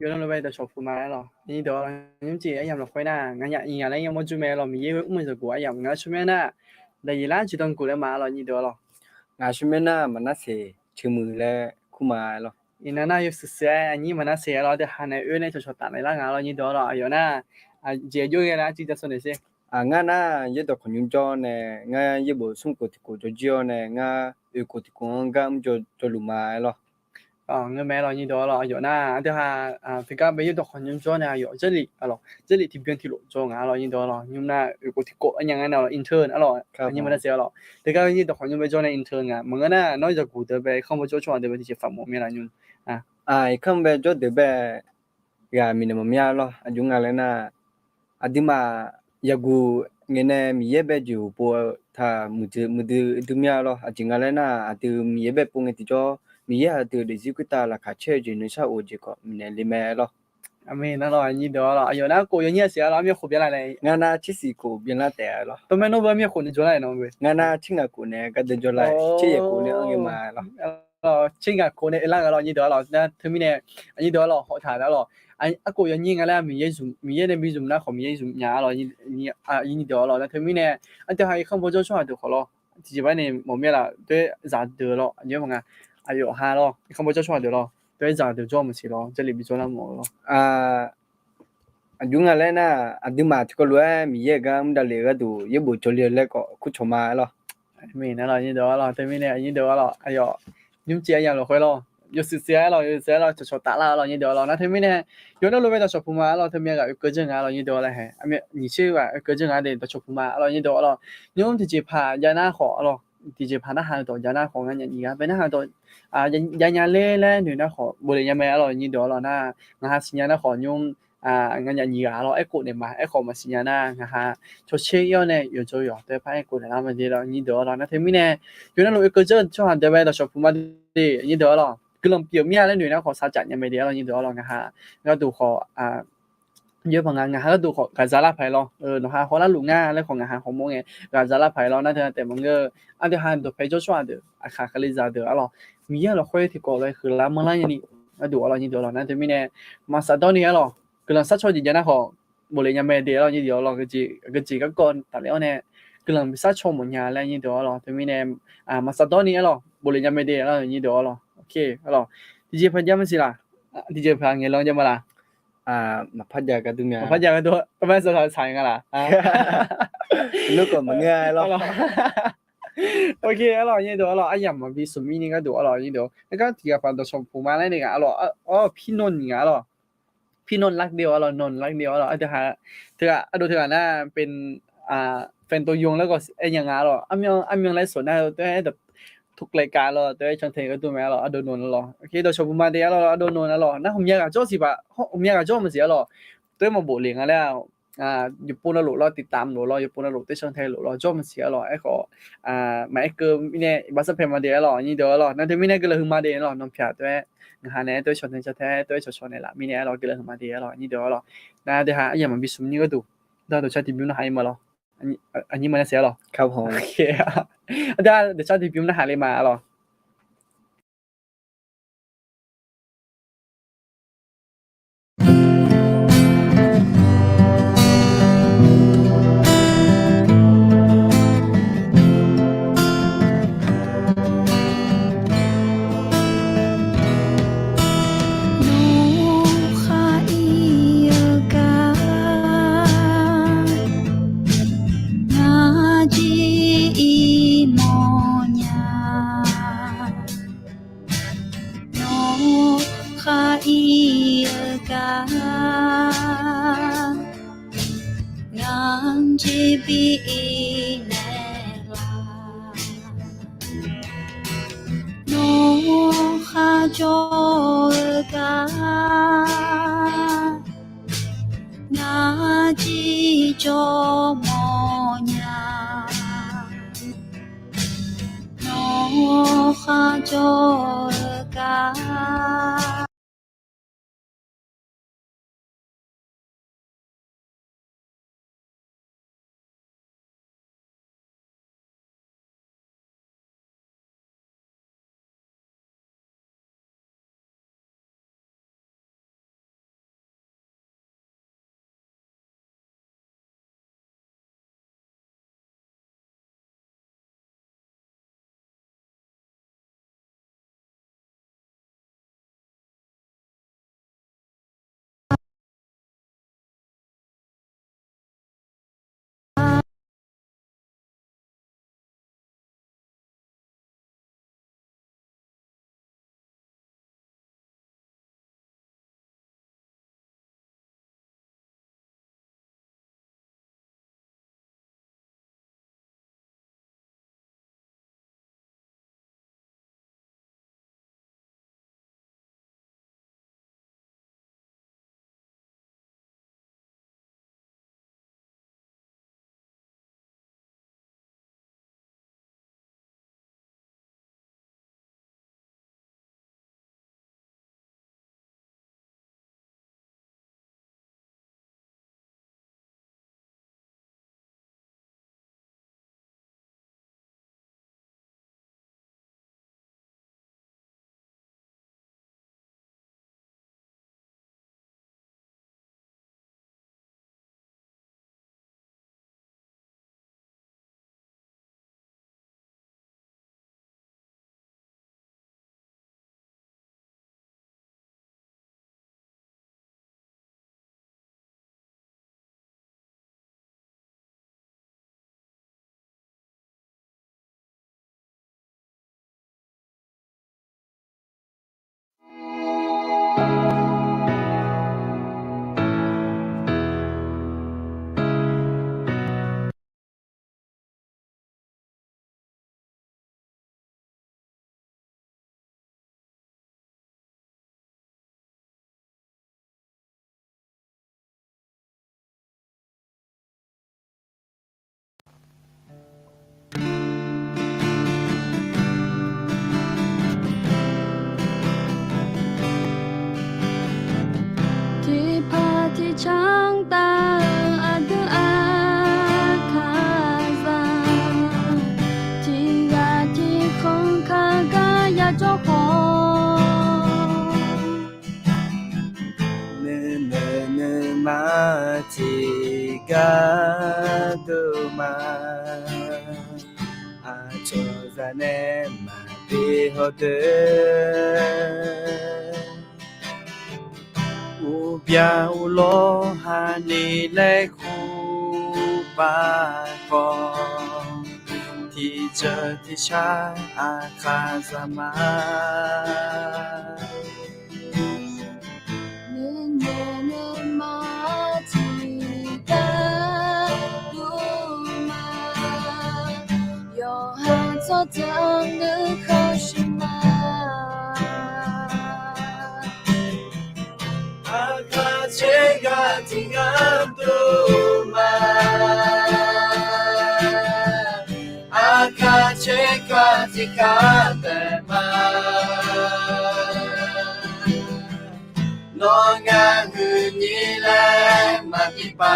요런 로베 더 쇼프 말로 니도 님지 아야 로 khoina nganya yin la yamo jume lo mi ye umu so ko aya nga chumena da yila chidon ko le ma lo ni do lo ငါရှမနာမနစေချီမူလဲခုမာလော inana yo sese ni mana se lo de hane yu ne cho cho ta la nga lo ni do lo ayo na a je yo ye la ji de so ne se ငါနာရတော့ခွန်ညွန်ကျော်နဲ့ငါရဘဆုံကိုတကိုကြောနဲ့ငါအကိုတကွန်ကမ်ကြောလူမာလော nga me lo ni do lo ayo na de ha fika be yo do khon nyum jo na ayo这里ti bien ti lo jo nga lo ni do lo nyum na yu ko ti ko anya nga na lo intern alo ni mana se lo de ga ni do khon nyum be jo na intern nga mo nga na no jo ku de be khom bo jo cho de be ti fa mo me la nyum ခမ်ဘဲကြောတဲ့ဘဲရမီနမမြလောအဂျုံငါလဲနာအဒီမာယကူငနေမီရဘဲဂျူပေါ်သာမူဒူမြလောအဂျင်ငါလဲနာအတူမီရဘဲပုံငတိကြောမီရအတူဒီဇီကတာလာခချဲဂျင်းနချအိုဂျီကောမီနေလီမဲလော အမေနော်တော့ညီတော့တော့အယောနာကိုရညက်ဆရာတော့အမြခုပြလိုက်လေ ငါနာချစ်စီကိုပြင်လာတဲ့လော တမန်တော့ဘမြခုနေကြလိုက်နော်ဘယ် ငါနာချင်းငါကိုနဲ့ကတဲ့ကြလိုက်ချစ်ရကိုနဲ့အငယ်မာလော ချင်းကကိုနေအလားကတော့ညီတော့တော့ဒါသမီးနဲ့ညီတော့တော့ဟောထားတော့အကိုရညင်ကလည်းမီရဲ့နဲ့မီဇုံနာခေါ်မီရဲ့ဇုံညာတော့ညီတော့တော့သမီးနဲ့အတဟာခမ်ဘောကြောချောတော့ခေါ်လို့ဒီဘက်နေမမြလာတဲ့ဇာတယ်လို့အညမကအယောဟာတော့ခမ်ဘောကြောချောတယ်လို့对咋的做不起咯，这里比做那么咯。အဂျုံငါလဲနာအဒီမာတကလွဲမီရကမ်ဒလေကတူရဘူချိုလီလက်ကိုခုချမာလော 没那了，你得了，对面的你得了，哎呦，你们接样了回了，有时间了，有时了就说打了，你得了，那对面的有那路边的小铺嘛，了对面个有各种啊，你得了嘿，啊没你去个各种啊的小铺嘛，你得了，你们直接爬人那好了，直接爬那行到人那好人你看，本那行到人嘞嘞，你那好，无人家买了，你得了，那我还是人那好用。งั้นอย่างนี้ก็เราไอ้กูเนี่ยมาไอ้ของมาสิญานะนะฮะชดเชยย้อนเนี่ยอยู่จะอยู่แต่พายกูเนี่ยเราไม่ได้เรานี่เดี๋ยวเรานะที่มีเนี่ยอยู่นั่นเราเออก็จะชอบเดี๋ยวไปเราชอบพูดมาดินี่เดี๋ยวเราคือเราเปลี่ยนเมียแล้วหนูนะขอสัจจะยังไม่ได้เรานี่เดี๋ยวเรานะฮะแล้วดูขอเยอะพงานนะฮะแล้วดูขอการสารพัดเรานะฮะขอละลุงง่าแล้วของงานของมงเองการสารพัดเรานะเธอแต่มันก็อันเดียวกันตัวไปจะชอบเดี๋ยวอาคาคลิซาเดี๋ยวเรามีเราคุยที่ก่อนเลยคือละเมื่อไรนี่แล้วดูเรานี่เดี๋ยวเรานะที่มีเนี่ยมาสัตว์ตัวนี้เรา 그런사초진잖아호 뭐래 냐면 되어 니 되어 그지 그건 달려네 그런 사초 뭐냐 라니 되어 때문에 마사도니 알아 뭐래 냐면 되어 니 되어 오케이 알아 DJ 판자면시라 DJ 방에 런자 말아 မဖတ်ကြကတူမြာ 판자가 또 그래서 사용하라 လူကမငယ်လော 오케이 알아 니 되어 아야 뭐 비수미니가 되어 알아 니 되어 그러니까 뒤가 봐도 좀 보만해 내가 알아 피논이가 알아พี่นนท์รักเดียวเรานนท์รักเดียวเราอาจจะหาเธอดูเธอหน้าเป็นแฟนตัวยงแล้วก็ไอ้ยังไงหรออ้ำยังไลฟ์สดได้ด้วยแบบทุกรายการเราด้วยช่องเทก็ตัวแม่เราอโดนนท์เราโอเคเราชมมาเดียวเราอโดนนท์เรานะผมอยากจะโจ้สิบะผมอยากจะโจ้มันเสียเราด้วยมาโบเลี้ยงแล้วอยู่ปุ่นเราเราติดตามเราอยู่ปุ่นเราด้วยช่องเทเราโจ้มันเสียเราไอ้ขอมาไอ้เกิร์มเนี่ยบัสเพมมาเดียวเรานี่เดียวเรานั่นที่ไม่ได้ก็เลยมาเดียวเราน้องเพียรด้วยงานเนี่ยด้วยชนเท้ด้วยชนเนี่ยละมีเนี่ยเราก็เลยมาเดียวเรานี่เดียวเรานะเดี๋ยวหาอย่างมันมีสุ่มนี่ก็ดูได้ตัวชาติบิวนะหายมาเราอันนี้มันเสียเรา ครับผม โอเคได้เดี๋ยวชาติบิวนะหายเลยมาเรา zane ma bi hote u bia u lo ha ni le khu ba ko ti je ti sha a kha za ma Chega tingando ma aka chega tingande ma no nga hu ni le ma pi pa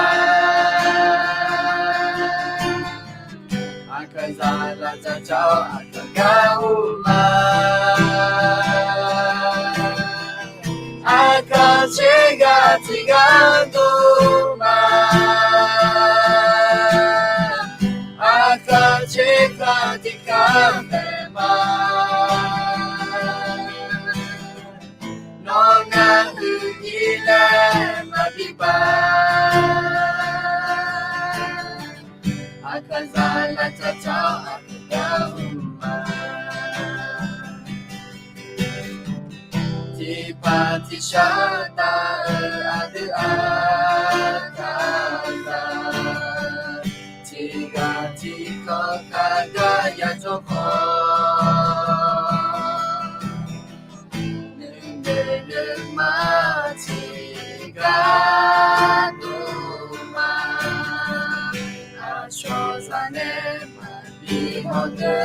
aka za la cha chao aka ga u ma aka chega tingando ma aka chega tingande ma no nga hu ni le ma pi pa aka za la cha chao aka ga u ma Pati shata adu akata tiga tiko kaga ya joko nende ma tiga duma asho zane ma bihote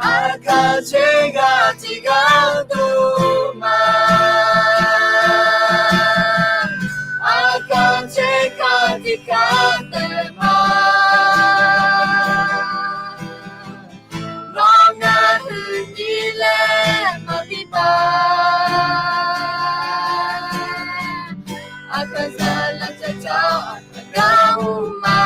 Aka chega tigando ma aka chega tigande ma nonga hunile ma pipa aka sala chachao aka gauma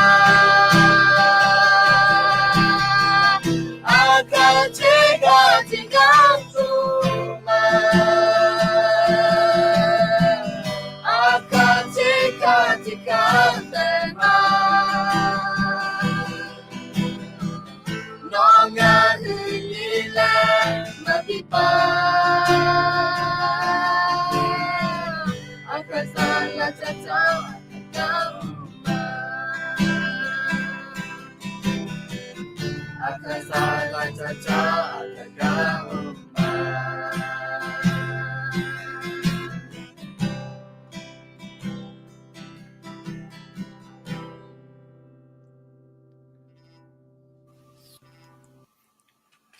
aka chega tigando ma aka chega tigande ma nonga hunile ma pipa aka sala chachao aka gauma aka sala chachao aka gauma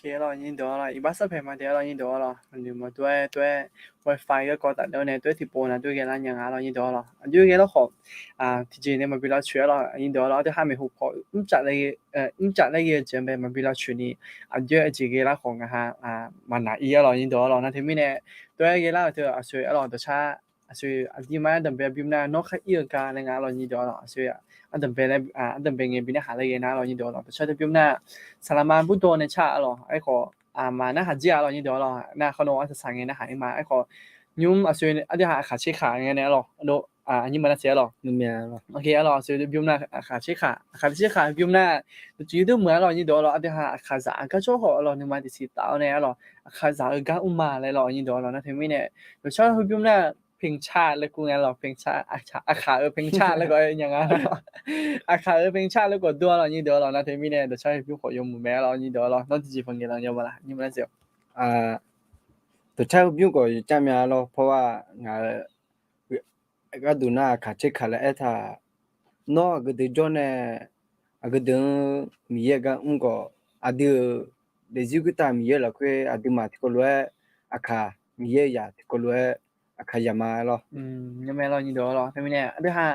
เคเรายินดีละอีบ้าสัพเพมาเดี๋ยวเรายินดีละมันอยู่มาด้วย Wi-Fi ก็กดตัดแล้วเนี่ยด้วยที่โปรนะด้วยกันแล้วยังไงเรายินดีละด้วยกันแล้วขอที่จริงเนี่ยมันเป็นเราช่วยเรายินดีละที่ให้ไม่หุบพอจัดอะไรเจมเป็นมันเป็นเราช่วยนี่ด้วยจริงๆแล้วของมันหนาอีเรายินดีละนะที่ไม่เนี่ยด้วยกันแล้วเธอช่วยเราตัวชาช่วยที่มาดับเบิลบิมน่านกอีกการอะไรเงี้ยเรายินดีละช่วยอันดับเป็นอันดับเป็นเงินบินหาอะไรนะเรายินดีละตัวชาที่บิมน่าสารมันพูดตัวในชาเราไอ้ขอมาหน้าหาเจียเรายินดีละหน้าเขาโน้ตสั่งเงินหามาไอ้ขอยุ่มช่วยอันที่หาขาเช็คขาเงี้ยเนี่ยเราโดอันนี้มันน่าเสียหรอ นุ่มยาหรอ โอเคเราช่วยบิมน่าขาเช็คขาบิมน่าจุดเหมือนเรายินดีละอันที่หาขาสารก็ช่วยขอเราหนึ่งมาติดสิตาเนี่ยเราขาสารก็อุ้มมาเลยเรายินดีละนะที่ไม่เนี่ยตัวชาที่บิมน่าเพลงชาติแล้วกูไงหรอเพลงชาติอาขาเพลงชาติแล้วก็อย่างงั้นอาขาเพลงชาติแล้วก็ตัวเรานี่เดี๋ยวเรานะที่ไม่เนี่ยเดี๋ยวใช้พี่ขอยมมือแม่เรานี่เดี๋ยวเราต้องจีบฟังกันเราเยอะมาละนี่มันเสียว ตัวชายပြုတ်ကိုကြမ်းများလို့เพราะว่าငါကဒူနာခါချစ်ခါလဲအဲ့ဒါနော်ကဒီဂျွန်နဲ့ agadan miye ga ungo adu deziguta miye la kwe adima tikolwe akha miye ya tikolwe akha yama lo ยังไม่รอยี่เดียวหรอทำไมเนี่ยเดี๋ยวหา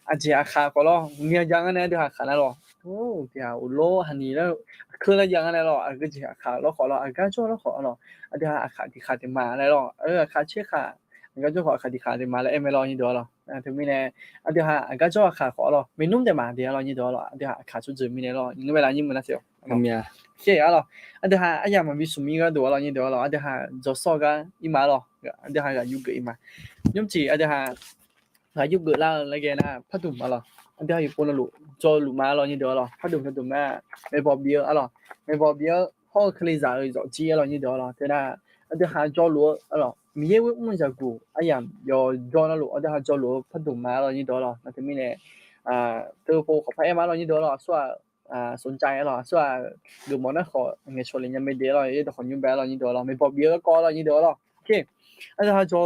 อาจจะอาคาก็รอเมียยังไงเดี๋ยวหาขาแล้วหรอโอ้เดี๋ยวอุโลหันนี้แล้วคือแล้วยังไงหรอก็จะอาคาแล้วขอหรอก็ช่วยแล้วขอหรอเดี๋ยวหาอาคาที่ขาดมาแล้วหรออาคาเชื่อขาก็ช่วยขออาคาที่ขาดมาแล้วไม่รอยี่เดียวหรอทำไมเนี่ยเดี๋ยวหาก็ช่วยอาคาขอหรอไม่นุ่มแต่มาเดี๋ยวรอยี่เดียวหรอเดี๋ยวหาอาคาช่วยจืดมีเนี่ยหรอยังเวลายิ่งมันน่าเสียว kamya โอเค啊咯，啊对哈，哎呀嘛，比苏米个多了，你多了，啊对哈，做少个一码咯，啊对哈个有个一码，因此啊对哈，还有个啦那个那พัดดุม啊咯，啊对哈有半路做路嘛咯，你多了，พัดดุม嘛，ไม่บอกเบี้ย啊咯，ไม่บอกเบี้ยเขาเคยจ่าย做จี咯，你多了，对啦，啊对哈做路啊咯，มีเยอะมันจะกูอ่ะยัง要做那路，啊对哈做路พัดดุม嘛咯，你多了，那对面呢，ตัวพวกเขาไปมา咯，你多了，说สนใจหรอส่วนดูมอนะขอเงี้ยชวนเลยยังไม่เดียวหรอยี่ตัวคนยุ่งแบบหรอยี่ตัวหรอไม่บอกเบี้ยก็หรอยี่ตัวหรอโอเคอันนี้เขาจะ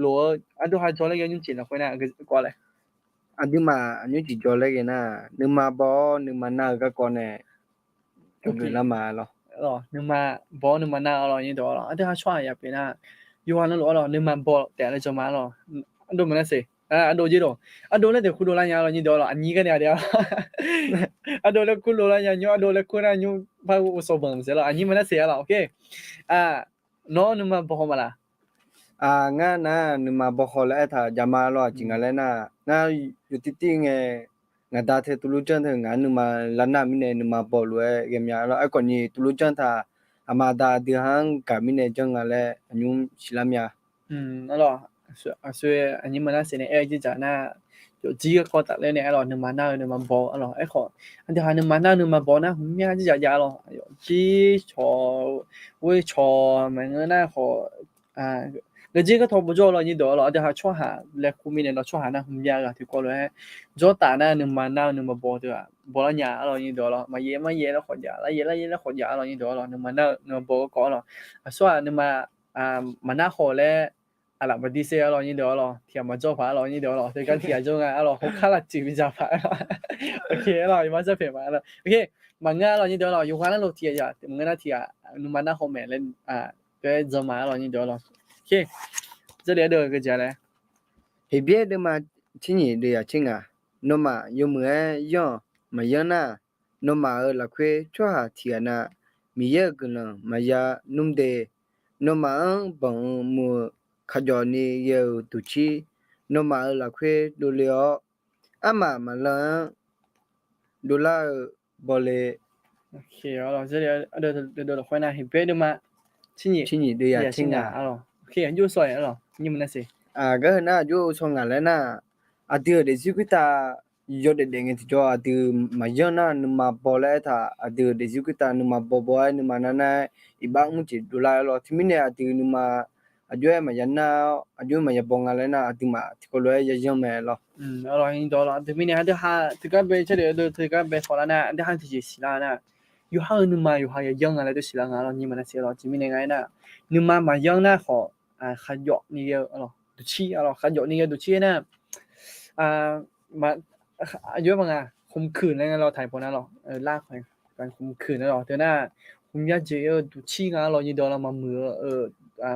หลัวอันนี้เขาจะเล่นยุ่งจีนหรอคนน่ะก็เลย adima anyu ji jole ge na nima bo nima na ga ko ne la ma lo หรอนึกมาบอกนึกมาหน้าหรอยี่ตัวหรออันนี้เขาชอบอยากเป็นน่ะยูฮันนั่นหรอนึกมาบอกแต่อะไรจะมาหรออันดูมันน่ะสิอันดูยี่ตัวอันดูแล้วเดี๋ยวคุณดูแลยังหรอยี่ตัวหรออันนี้กันเนี่ยเดี๋ยวอันดูแล้วคุณดูแลยังยูอันดูแล้วคุณน่ะยูพาอุศบงเสียหรออันนี้มันน่ะเสียหรอโอเคน้องนึกมาบอกมาละ nga na nima bo khol a tha jama lo jinga le na nga yutiti nge nga da the tulu chan the nga nima lana mi ne nima bo lo ge mya lo a ko ni tulu chan tha amada di hang ka mi ne jang nga le anyu shilamya 那咯，所以你们那些呢，哎，就讲那有几个高达嘞呢，哎咯，你们那你们包，哎咯，哎好，你还你们那你们包呢，后面就讲讲咯，哎呦，几炒会炒，么个那好啊，个几个头不做了，你得了，你还炒下来后面呢，炒下那后面个，就过来，做大呢，你们那你们包对吧？包了伢了，你得了，嘛也了好家，了了好家了，你得了，你们那你们包搞了，说你们มันน่าขอแล้วอะไรแบบดีเซลเรานี่เดี๋ยวเราเทียมมาจ่อฟ้าเรานี่เดี๋ยวเราแต่การเทียมจ่อไงเราเขาคาดจีบจ่อฟ้าโอเคเราอยู่มาจะเปลี่ยนมาแล้วโอเคมันง่ายเรานี่เดี๋ยวเราอยู่ข้างนั้นเราเทียจ้ะมันง่ายเทียนุ่มมันน่าขอแม่เล่นก็จะมาเรานี่เดี๋ยวเราโอเค这里的个家嘞 he bie de ma chin ni de ya chin ga no ma yu mu yo ma yan na no ma la khwe chwa ha thia na mi ye gun ma ya num de no ma bang mu kha jo ni ye tu chi no ma la khwe do le ama ma la do la bo le โอเคเรา这里的回来很别的嘛亲你 chin ni de ya 也 chin 亲 ga 啊了 โอเคอยู่สวยแล้ว你们那些 ga na jo so nga le na adir de zikuta yo de denge ti jo adir ma yo na numa bo le tha adir de zikuta numa bo bo numa na na iba mu chi do la lo ti mi ne adir numa ajo ma ya na ajo ma ya bo nga le na adir ma ti ko lo ya yo me lo เรา已经到了，对面呢，这哈这个被这里都这个被好了呢，这哈自己洗了呢，有好你嘛有好也养啊来都洗了啊了，你们那些了，对面那个呢，你妈妈养呢好还药那个了，都吃啊了，还药那个都吃呢，มาเยอะมั้งข่มขืนอะไรเงี้ยเราถ่ายพอนั้นหรอลากไปการข่มขืนนั่นหรอแต่น่ะผมอยากเจอดูชี้งานเรานี่เดี๋ยวเรามามือ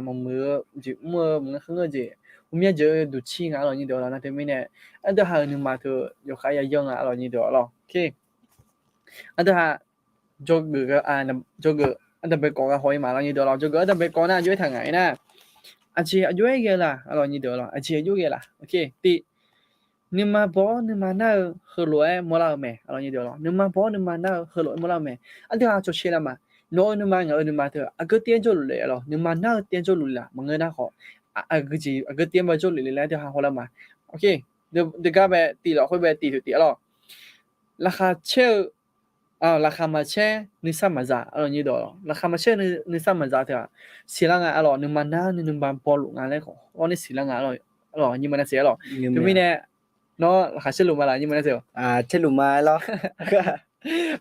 มามือจิมือมึงข้างเงยผมอยากเจอดูชี้งานเรานี่เดี๋ยวเรานะแต่ไม่เนี่ยอันเดียวหาหนึ่งมาเถอะอยู่ใครยังยังเรานี่เดี๋ยวเราโอเคอันเดียวหาจกเกือจกเกืออันเดียวไปก่อกับหอยมาเรานี่เดี๋ยวเราจกเกืออันเดียวไปก่อหน้าอยู่ทางไหนนะอาชีพอายุเยอะละเรานี่เดี๋ยวเราอาชีพอายุเยอะละโอเคตี你妈包你妈那喝落没了没？alors你对了，你妈包你妈那喝落没了没？啊对啊，就吃了嘛。no你妈我你妈的，个点就来了，你妈那点就来了，么个那好，个点嘛就来就好了嘛。OK，你个呗低了会不会低就低了？ราคาเช่ราคามาเช่นี่ซ้ำมาจ้ะalors你对了，ราคามาเช่นี่ซ้ำมาจ้ะเถอะสิละงานalors你妈那你妈包路งานเลยขอนี่สิละงานalors你们那些alors，对面呢？nó khá chất lượng mà là nhưng mà nó sao che lu ma lo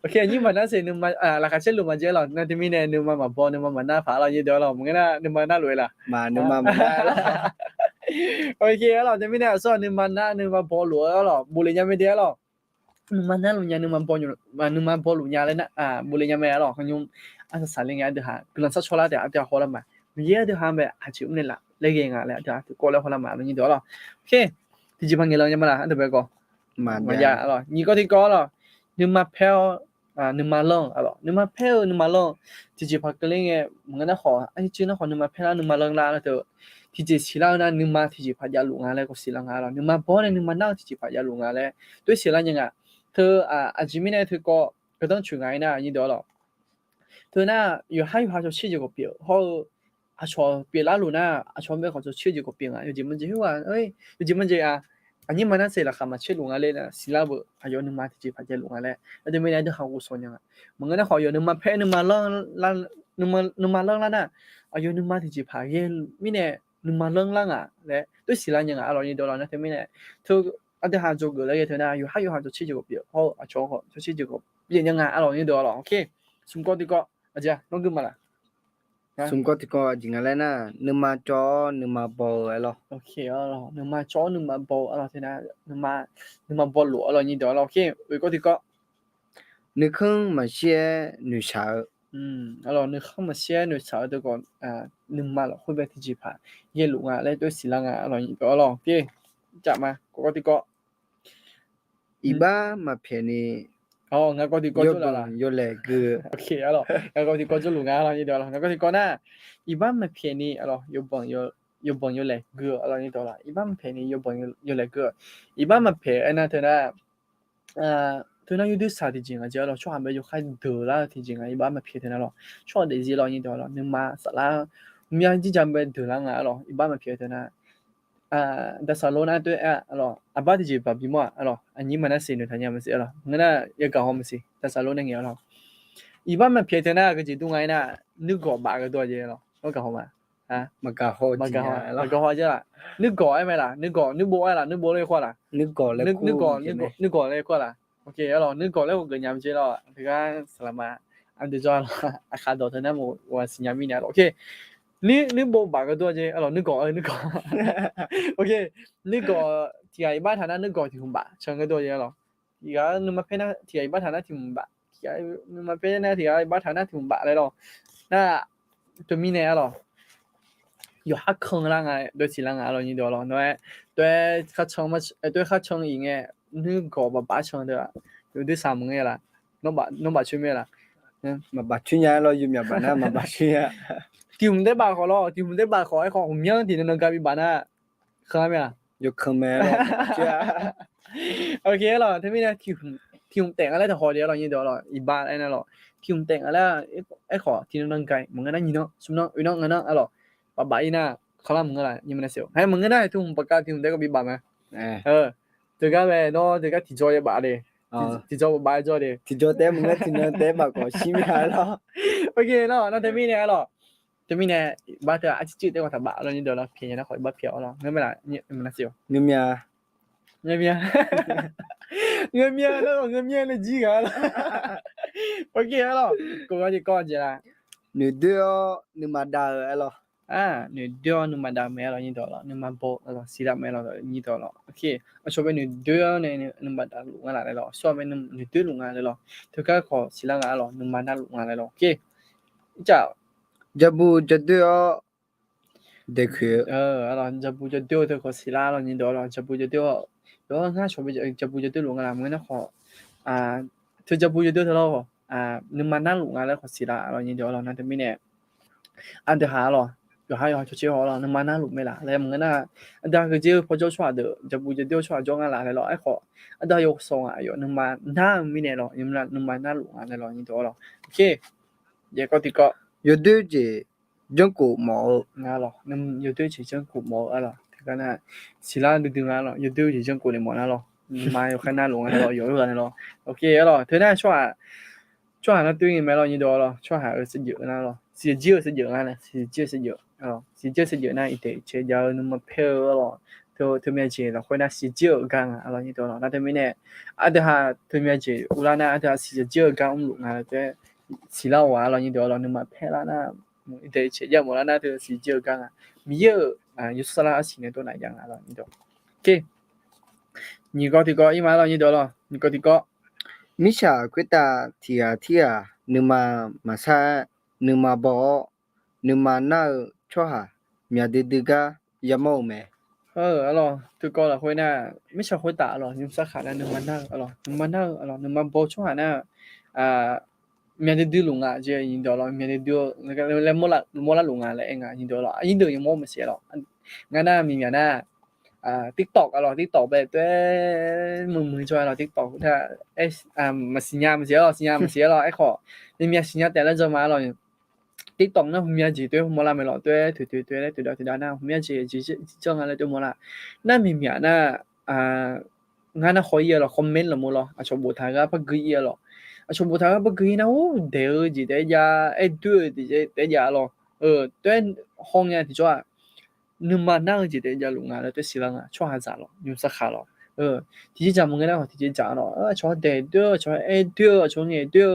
ok nhưng mà nó sẽ nhưng mà là khá chất lượng mà chứ là nó thì mình này nhưng mà bỏ nhưng mà nó phá là như đó là mình cái nhưng mà nó lùi là ma nu ma ma lo ok là thì mình này sao nhưng mà bỏ lùi là bù lên nhau mới đấy là numa na lu nya numa bo nyu numa bo lu nya le na bu le nya me lo khanyum a sa le nga de ha glan sa chola de a de ho la ma ye de ha me a chi ne la le ge nga le a ko le ho la ma lu ni do lo okay ti ji bang ge lo nya ma la de be ko မှန် ma ဗျာ ya lo ni ko ti ko lo numa pel numa long lo numa pel numa long ti ji pa ke le nge nga na ho a chi na ho numa pel numa long la to ti ji si la na numa ti ji pa ya lu nga le ko si la nga lo numa bo ne numa na ti ji pa ya lu nga le to si la nya nga เธออาจิมิเนี่ยเธอก็ต้องช่วยงานนะนี่เดียวหรอเธอน่ะอยู่ให้พาจะชื่อจะก็เปลี่ยนเขาอาชอเปลี่ยนแล้วลูน่ะอาชอไม่ขอจะชื่อจะก็เปลี่ยนอยู่จิมันจะว่าเอ้ยอยู่จิมันจะอันนี้มันน่าเสียละค่ะมาชื่อลุงอะไรนะสิลาบพายนึงมาที่จีพายลุงอะไรแล้วจะไม่ได้ดูเขากูสอนยังมึงก็น่าขออยู่นึงมาเพ่นึงมาล่องนึงมาล่องแล้วน่ะอายุนึงมาที่จีพายไม่เนี่ยนึงมาล่องล่างแล้วด้วยสิลายังอร่อยนี่เดียวเรานะเธอไม่เนี่ยเธอ အတဟာကြိုကလည်းထနာယူဟာယူဟာချီချီကိုပြဟောအချောဟောချီချီကိုပြင်ညာအဲ့လိုနေတော့လားโอเคซุมก็ติก็อาจารย์ต้องกึมมาล่ะ ซุมก็ติก็จิงอะไรนะนึมาจอนึมาบออะไร โอเคအဲ့လိုနမချောနမဘောအဲ့လိုထနာနမဘောလို့အဲ့လိုနေတော့လားโอเคဝေก็ติก็ นึกขึ้นมาเชีย女ชาว အဲ့လိုနခမရှဲနချာတော့ကောနမလားခွပဲတိจิพาရေလူငါလည်းတွေ့စီလာငါအဲ့လိုနေတော့လားโอเคကြမှာก็ติก็ อีบ้ามาเพนี่ อ๋องาก็ติก็จุละล่ะ ยอเลยคือ โอเคအဲ့တော့ငါကောဒီကောကျလူငါလာနေတော့လားငါကောဒီကောနာอีบ้านไม่เพียนี่အဲ့တော့有朋友来个အဲ့လိုနေတော့လားอีบ้านไม่เพียนี่有来个อีบ้านไม่เพียအဲ့နာထနာထနာယူဒီစာတိချင်းကကြောတော့ချွာမဲယူခိုင်ဒေလာတိချင်းကอีบ้านไม่เพียထနာတော့ချွာဒီစီလောနေတော့လားနမစလာမြန်ကြည့်ကြမဲ့ဒေလာငါအဲ့တော့อีบ้านไม่เพียထนาဒါဆာလိုနာတွေ့အဲ့တော့အဘတိကြီးပါပြီးမအဲ့တော့အညီမနဲ့စင်နေထိုင်ရမစီအဲ့တော့ငါရကောင်းမစီဒါဆာလိုနေငယ်အဲ့တော့อีบ้านมันเพียงแต่น่ะก็จิตุไงน่ะนึกก่อบ่าก็ตัวเจเนาะก็กะฮอมาฮะ มากาโฮ มา จิ กะฮอ แล้ว ก็ฮอจ้ะนึกก่อไอ้มั้ยล่ะนึกก่อนึกโบไอ้ล่ะนึกโบเลยขวาล่ะ นึกก่อนแล้ว นึกก่อเลยขวาล่ะโอเคအဲ့တော့นึกก่อเลยก็ญามเจတော့ဒီကဆလာမอันเดจอအခါတော့တနမဝါစညာမိနေတော့โอเคนึกโบบ่าก็ตัวเจအဲ့တော့นึกก่อนึกก่อโอเคนึกก่อที่ไอ้บ้านฐานะนึกก่อที่หุมบ่าเชิงก็ตัวเจအဲ့တော့ဒီကนึกมาเพ่นะที่ไอ้บ้านฐานะที่หุมบ่ามาเป็นหน้าที่บ้านฐานะถึงบะเลยหรอน่ะตัวมีเนี่ยหรอ有哈坑啦啊对起啦啊咯你对咯对哈坑嘛对哈坑赢诶那个把坑对吧有对三门诶啦弄把去灭啦 มาบัดชุญญาเราอยู่มีบ้านนะมาบัดชุญญา ตีมได้บาขอ咯ตีมได้บาขอไอ้ของผมยังตีนนกาบิบานะเคยมั้ยล่ะ อยู่คังแม่เราเจ้า โอเคหรอถ้าไม่ได้ทีมแต่งอะไรแต่ขอเดียวเรานี่เดียวหรออีบ้านไอ้นั่นหรอทีมแต่งอะไรไอ้ขอทีนนไกมึงก็ได้ยินเนาะสมน้องอีน้องงั้นเนาะหรอป้าบ่ายน่ะเขาล่ะมึงก็ได้ยังไม่ได้เสียวให้มึงก็ได้ทุ่มปากกาทีมแต่ก็บิบามั้ย这个呗喏这个提早也罢的提早罢早的 ที่โจเต้มึงก็ที่นั่นเต้มาก่อนชิมิหาแล้ว โอเคเนาะแต่มีเนี่ยหรอแต่มีเนี่ยบ้านเธออาจจะจืดได้กว่าถ้าบ้าเรานี่เดียวเราเพียงนะขอบ้าเพียวหรองั้นไม่ล่ะเนี่ยมันน่าเสียว เงีย เงียบเงียบแล้วเงียบเลยจีกันละโอเคแล้วกูก็จะก่อนจะละ หนูเดียวหนูมาดาเหรอ นี่เดี๋ยวนึกมาดามแม่เรานี่ต่อละนึกมาบอกเราสิรับแม่เรานี่ต่อละโอเคชอบเป็นนี่เดี๋ยวเนี่ยนึกมาดาลุงอะไรหรอชอบเป็นนี่เดี๋ยวลุงอะไรหรอเธอก็ขอสิรับอะไรหรอนึกมาดาลุงอะไรหรอโอเคจ้า จะบูจะเดียวเด็กคือ alorsจะบูจะเดี๋ยวเธอขอสิรับเรานี่ต่อละจะบูจะเดี๋ยวแล้วงั้นชอบเป็นจะบูจะเดี๋ยวลุงอะไรมึงนะขอเธอจะบูจะเดี๋ยวเธอเรานึกมาดาลุงอะไรขอสิรับเรานี่ต่อละนั่นแต่ไม่เนี่ยอันเดียวหาหรอ有还有就接好了，那么那路没啦，来我们那，但是就跑出来的，就不就丢出来装啊来了，哎好，但有送啊有，那么那没来了，你们那么那路啊来了，你多了，OK，也搞这个，有对着中国毛啊了，那么有对起真古毛啊了，这个呢，其他的地方了，有对起真古的毛啊了，妈有看那路啊了，有人了，OK 了，他那说啊，说啊那对应没了，你多了，说还是有那了，是有啊了，是有。洗脚是有那一点，就要那么漂了，都没钱了，回来洗脚干啊，了你多了，那他们呢，的哈都没钱，乌拉那的洗脚干我们啊，对，洗了完了你多了，那么漂了那，一点钱要么那就洗脚干啊，没有有啥啦洗的都那样啊了你多，OK，你搞这个一万了你多了，你搞这个。มิชาควิตาทีอาทีอานึมามาซานึมาบอนึมานาชัวหามียดิดกายามอเมทุกคนละคุยน่ะไม่ใช่คุยตายุมสักขานะนึงมันโบช่วงน่ะอ่ามีอะไรดูลุงอ่ะเจยินดีหรอมีอะไรดูแล้วโมละลุงอ่ะแล้วเองอ่ะยินดีหรอยินดียังโมไม่เสียหรอกงั้นน่ะมีน่ะTikTok TikTok ไปด้วยมึงช่วยTikTok ถ้ามาสัญญาไม่เสียหรอกสัญญาไม่เสียหรอกไอ้ขอนี่มีสัญญาแต่ละจะมาหรอ TikTok 那后面几对莫拉没了，对那后面几正下来对莫拉，那明明那俺那可以了，comment 了莫了，全部大家不可以了，全部大家不可以那哦，对几对呀，对对呀咯，对后面ที่ว่านึกมานั่งจีเดียลุงอ่ะแล้วตัวสิลังอ่ะช่วยหาจ่าหรอยุ่งสักขาหรอที่จะมึงก็ได้ที่จะจ่าหรอช่วยเด็ดช่วยเด็ดช่วยเด็ด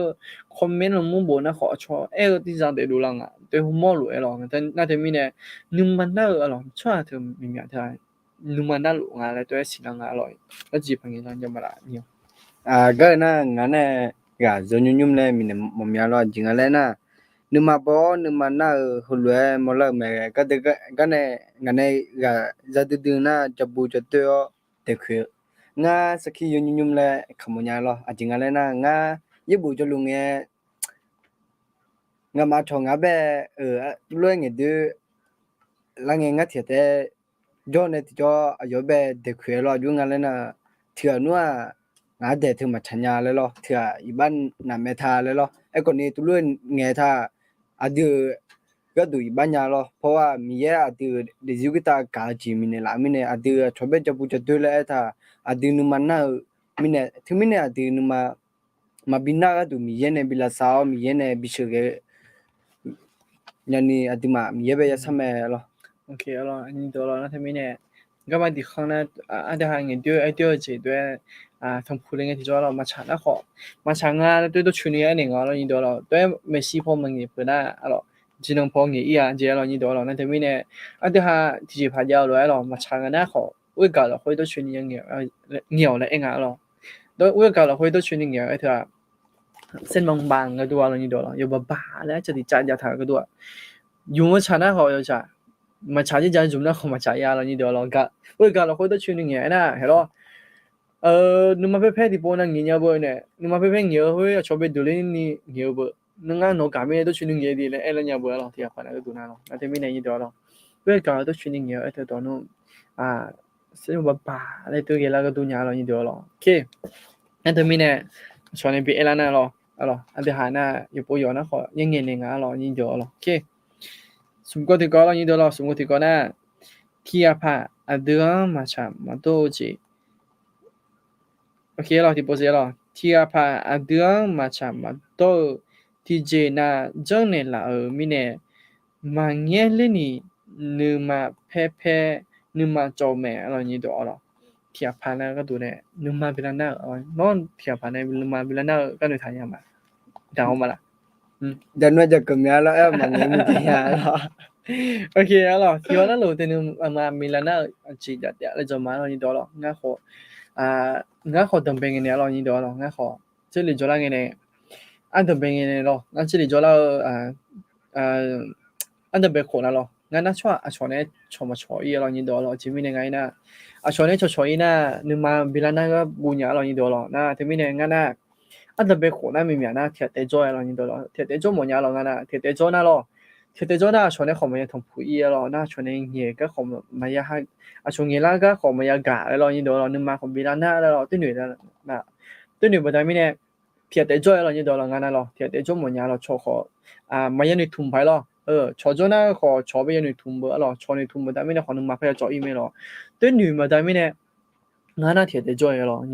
คอมเมนต์ลงมุมบนนะขอช่วยที่จะเด็ดดูลังอ่ะตัวหัวมอลุยหรอแต่น่าจะมีเนี่ยนึกมานั่งหรอช่วยเธอมีอย่างเท่านึกมานั่งลุงอ่ะแล้วตัวสิลังอ่ะหรอแล้วจีบพังยังจะมาละเนี่ยก็น่ะงั้นน่ะก็จนยุ่มๆเลยมีเนี่ยมมีอะไรจริงอะไรน่ะนึมาบอนึมานาหุลเวมละแม่ก็เด็กก็เนี่ยงั้นเนี่ยก็จะดูน่ะจะบูจะเตอเด็กคือง่าสักทียุ่มๆเลยขโมยอะไรจริงอะไรน่ะง่ายี่บูจะลุงเงี้ยง่ามาชงง่าเบ้ลุยเงี้ยดูแล้วเงี้ยง่าเถียแต่จอเนี่ยที่จอยอเบ้เด็กคือรอยุ่งอะไรน่ะเถื่อนัวงาเด็ดถึงมาชัญญาเลยหรอเถื่ออีบ้านน่ะเมทาเลยหรอไอ้คนนี้ตุลุยเงี้ยท่าอะดูก็ดูอีบ้านยาหรอเพราะว่ามีเยอะอะดูเดี๋ยวกิตากาจีมิเนี่ยละมิเนี่ยอะดูชอบเบจะพูดจะดูเลยท่าอะดูนุมันน่ะมิเนี่ยถึงมิเนี่ยอะดูนุมาบินน่าก็ดูมีเยเนี่ยบิลาสาวมีเยเนี่ยบิชเกยันนี่อะดูมามีเยอะไปยังสมัยหรอโอเคหรออันนี้ตัวเรานะที่มีเนี่ยก็มาดีข้างนั้นเดี๋ยวหาเงินเดี๋ยวจีด้วยทำพูดเรื่องที่จะเรามาช้านะขอมาช้างานด้วยตัวชุนี้เองเรานี่ตัวเราด้วยไม่ซีพอมันเงี้ยเพื่อนเราจีนงพอเงี้ยเจเรานี่ตัวเรานั่นที่มีเนี่ยเดี๋ยวหาที่จะพาเดียวเรามาช้างานนะขอวิกาเราคุยตัวชุนี้เงี้ยเงี้ยเลยเองเราด้วยวิกาเราคุยตัวชุนี้เงี้ยไอ้เถอะเส้นบางๆก็ตัวเรานี่ตัวเราอยู่บ้าแล้วจะติดใจจะถ่ายก็ตัวอยู่มาช้านะขออยู่จ้ะ มา查一家做那好嘛查呀了你得了个，我讲了好多群里面呢，系咯，你嘛拍的波那人家不呢，你嘛拍牛会朝边独立你牛不，你讲侬干咩都群里面的嘞，哎人家不了，天翻那个多难了，那对面那一得了，我讲了都群里面，哎得到侬是我爸来对给那个多年了你得了，OK，那对面呢，说那边哎那了，咯，得喊那又不要那好，一年龄啊了你得了，OK。สมมติที่ก็เรายินดีเราสมมติที่ก็น่ะที่อาภาเดือมาชามมาโตจีโอเคเราที่โพสต์เราที่อาภาเดือมาชามมาโตที่เจน่ะจังเนี่ยละมีเนี่ยมาเงี้ยเลยนี่นึมาเพ่นึมาโจแม่เรายินดีเราที่อาภาเนี่ยก็ดูเนี่ยนึมาบิลาน่าน้องที่อาภาเนี่ยนึมาบิลาน่าก็ดูทางยังมาดาวมาละดันว่าจะกำยาแล้วมันเงี้ยมีกี่ยาแล้ว OK alors thì nó đầu tiên mà mình là nó chỉ đặt là cho mà nó như đó rồi ngã khó tầm bên này rồi như đó rồi ngã khó chứ lý do là cái này anh tầm bên này rồi anh chỉ lý do là anh tầm bên khó là rồi ngã nó cho này cho mà cho ý rồi như đó rồi chỉ mình này nè cho này cho ý nè nhưng mà bị là nó buồn nhã rồi như đó rồi nè thì mình này ngã nè anh tầm bên khó nè mình nè thiệt để cho rồi như đó rồi thiệt để cho một nhã rồi ngã nè thiệt để cho nè rồi thì tới chỗ nào cho nên không phải thông phụ ý rồi na cho nên nhiều cái không mà ya hay cho nên là cái không mà ya gả rồi như đó nhưng mà không bị lan na rồi tới nửa là tới nửa bây giờ mình nè thì tới chỗ rồi như đó là ngana rồi thì tới chỗ một nhà rồi cho họ mà ya nửa thùng phải rồi cho chỗ nào họ cho bây giờ nửa thùng bữa rồi cho nửa thùng bữa tại mình họ nửa mà phải cho email rồi tới nửa mà tại mình nè ngana thì tới chỗ rồi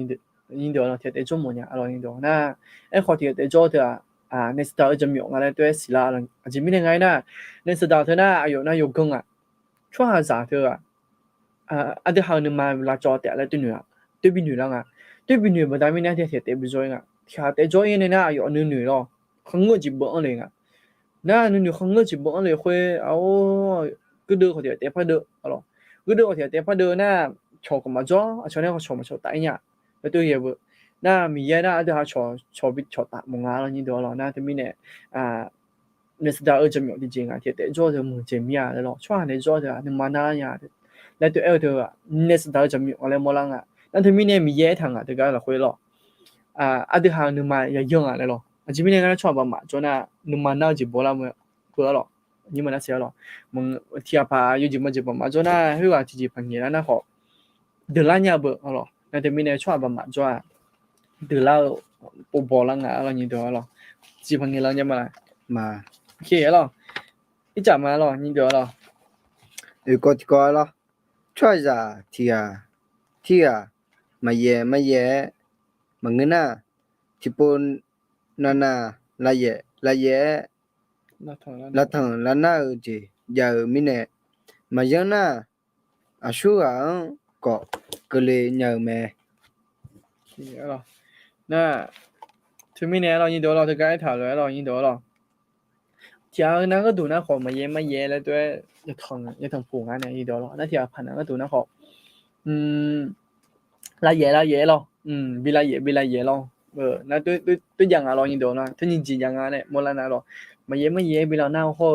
như đó là thì tới chỗ một nhà rồi như đó na em họ thì tới chỗ thìในสตาร์จะมีอะไรตัวสิลาอาจจะมียังไงนะในสตาร์เธอน่ะอายุน่ะอยู่กงช่วงหาสาเธออันเดียวหาหนึ่งมาเวลาจอแต่อะไรตัวเหนือตัวบินเหนือแล้วตัวบินเหนือมาได้ไม่แน่ที่เตะไปจอยที่หาเตะจอยเนี่ยนะอายุเหนือหรอข้างเงือกจีบอะไรน่ะเหนือข้างเงือกจีบอะไรคุยเอาก็เดือดเขาเตะพอเดือดอะไรก็เดือดเขาเตะพอเดือดน่ะชอบกันมาจ้อชอบเนี่ยเขาชอบมาชอบตายเนี่ยแล้วตัวเหี้ยบ่那米耶那的哈炒比炒大蒙啊了你多了那对面呢啊那是到2.5的斤啊铁的做的蒙节米啊了穿的做的那么那呀的来对二的啊那是到2.5我来莫浪啊那对面呢米耶汤啊这个了会了啊的哈那么也用啊了啊这边呢个炒吧嘛做那么那就波了么波了你们那些了蒙贴吧有几么几波嘛做那会话自己朋友那好的啦呀不好了那对面呢炒吧嘛做啊từ lâu bộ bộ lăng ngã là nhìn được rồi chỉ bằng người lăng nhưng mà มา khi ấy là ít chậm mà rồi nhìn được rồi ก็ที่ก็แล้วช่วยจ้ะที่มาเย่มังเงินน่ะที่ปนนาละเย่ nó thằng nó ละทังละนาจีอย่ามิเนมายังน่ะอาชูอ่ะก็ก็เลยเหนื่อยแม่ khi ấy rồi nè thứ mấy nè rồi nhìn được rồi thứ cái thảo rồi nhìn được rồi thì nó có tụi nó khó mà dễ là tôi ya thằng phụ anh này nhìn được rồi nó thì phần nó tụi nó khó là dễ rồi vì là dễ rồi nó tôi dặn rồi nhìn được rồi tôi nhìn chỉ dặn này một lần nào rồi mà dễ vì là nào khó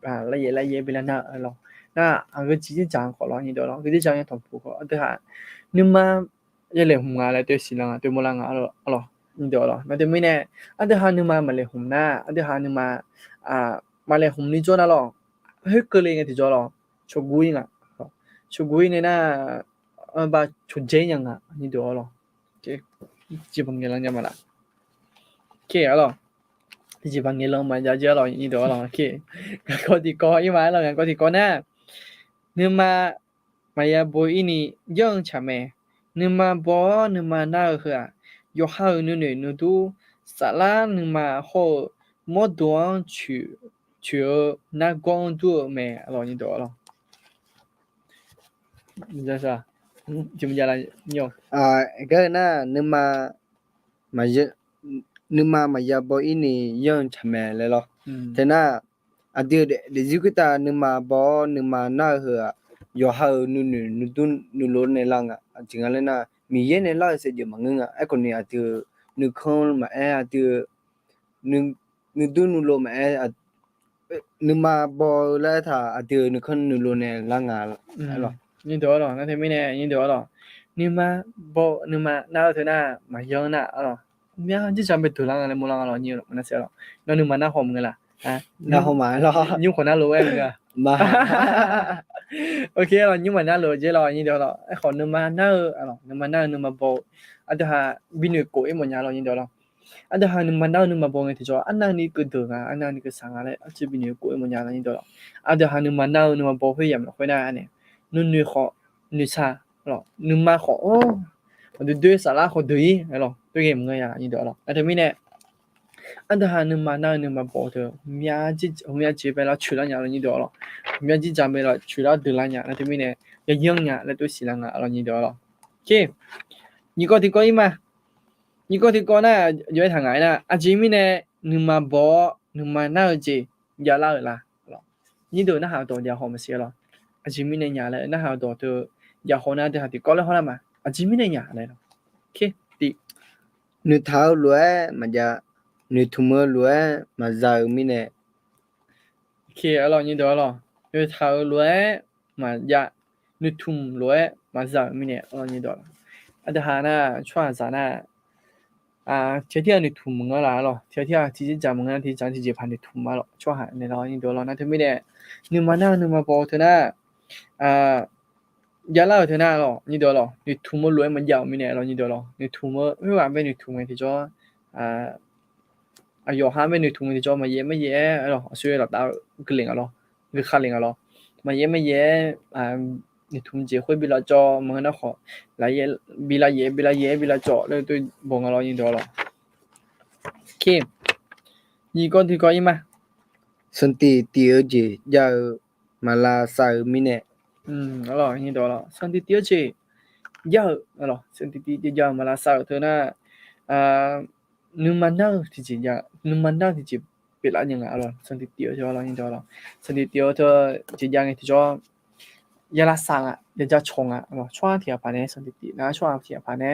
là dễ vì là nào rồi那个只讲好了，你得了，个只讲也同步好，对哈。你们也来红啊，来对西人啊，对莫人啊，了，你得了。那对面呢？啊，对哈你们没来红呐，啊对哈你们มาเลยผมนี่จ้านะหรอเฮ้ยเกลียงที่จ้าหรอชกุยน่ะชกุยเนี่ยนะบาชดเจยังอ่ะนี่ดูหรอโอเคจีบังเกลังจะมาละโอเคหรอจีบังเกลังมาจะเจอหรอนี่ดูหรอโอเคก็ที่ก็อีมาแล้วก็ที่ก็นะนึมามาอย่าบ่อีนี่ยังใช่มั้ยนึมาบ่นึมาน่าเหรอยกหานูดูสาระนึมาโหมดดวง去那光度没老你多了，你这是啊？怎么讲了？你有？ ก็น่ะนึกมามายาบ่อีนี่ยังชะแม่เลยเหรอแต่น่ะอะเดี๋ยวเดี๋ยวจิกตานึกมาบ่นึกมาน่าเหอะยอหานูโลในลังอ่ะจริงๆแล้วน่ะมีเย็นในล่าเสียจะมังงอ่ะไอ้คนนี้อะเดี๋ยวนึกคงมาอะเดี๋ยวนึกโลมาอะนึกมาบ่แล้วถ้าอะเดี๋ยวนึกคงนูโลในลังอ่ะเหรอ你多了，那天没呢，你多了，你妈不，你妈那头那嘛养那了，你看这上面土狼了，木狼了，你了，那些了，那你妈那好么个啦？啊， น่าเข้ามาเหรอ 你可那路哎个。 มา OK 了，你们那路接了，你得了，哎好，你们那了，你们那你们包，啊的哈，比你贵一么样了，你得了，啊的哈，你们那你们包的提着，啊那你个得啊，啊那你个啥嘞，啊这比你贵一么样了，你得了，啊的哈，你们那你们包会严了，会那呢，你好，你差了，你们好哦，我对啥啦好对，哎了，对个么个呀，你得了，啊这边呢。อันเดอร์ฮานึมานานึมาบอกเธอมีอาจิมีอาจิไปแล้วชุดละอย่างนี้เดียวหรอมีอาจิจำไปแล้วชุดละเดือนละอย่างแล้วที่มีเนี่ยยังเนี่ยแล้วตัวสีละงาอะไรนี้เดียวหรอโอเคนี่ก็ที่ก็อีมานี่ก็ที่ก็น่ะอยู่ในทางไหนน่ะอาจิมีเนี่ยนึมาบอกนึมานาจิยาลาหรอนี่เดียวน่าหาตัวเดียวหอมเสียหรออาจิมีเนี่ยยาเลยน่าหาตัวเธอยาหอน่าเดี๋ยวที่ก็เลยหอน่ะมาอาจิมีเนี่ยยาเลยหรอโอเคดี นึกเท้าล้วยมันจะนึกทุ่มล้วยมาจากมิเน่ โอเคอร่อยนี่เดี๋ยวอร่อยนี่เท้ารวยมาอยากนี่ทุ่มรวยมาจากมิเนี่ยอร่อยนี่เดี๋ยวอันเดียวหาน่ะช่วยสาน่ะเที่ยวนี่ทุ่มมึงก็ละหรอเที่ยวที่จะจำมึงนะที่จำที่จะพันนี่ทุ่มมาหรอช่วยหาในเรานี่เดี๋ยวเรานะที่ไม่ได้นึกมาหน้านึกมาบอกเธอน่ะยาเล่าเธอน่ะหรอนี่เดี๋ยวหรอนี่ทุ่มรวยมันยาวมิเนี่ยเรานี่เดี๋ยวหรอนี่ทุ่มไม่ว่าเป็นนี่ทุ่มที่จะ有下面你同你做乜嘢咯，所以就打个零咯，个卡零咯，乜嘢你同结婚比较做乜那好，来嘢比啦做，你对冇个咯，印度咯。OK，你讲ที่ก็อีมา สันติเตียวจียาวมาลาซามิเน่ อร่อย印度咯，สันติเตียวจียาวอร่อยสันติเตียวยาวมาลาซาเธอน่ะนึกมันน่าที่จริงอย่างนึกมันน่าที่จริงเป็นอะไรอย่างเงี้ยหรอสันติเดียวใช่ไหมเราอย่างเดียวหรอสันติเดียวเธอจริงอย่างที่จะยาลาสังอ่ะยาจะชงอ่ะหรอช่วงที่ผ่านเนี่ยสันติดีนะช่วงที่ผ่านเนี่ย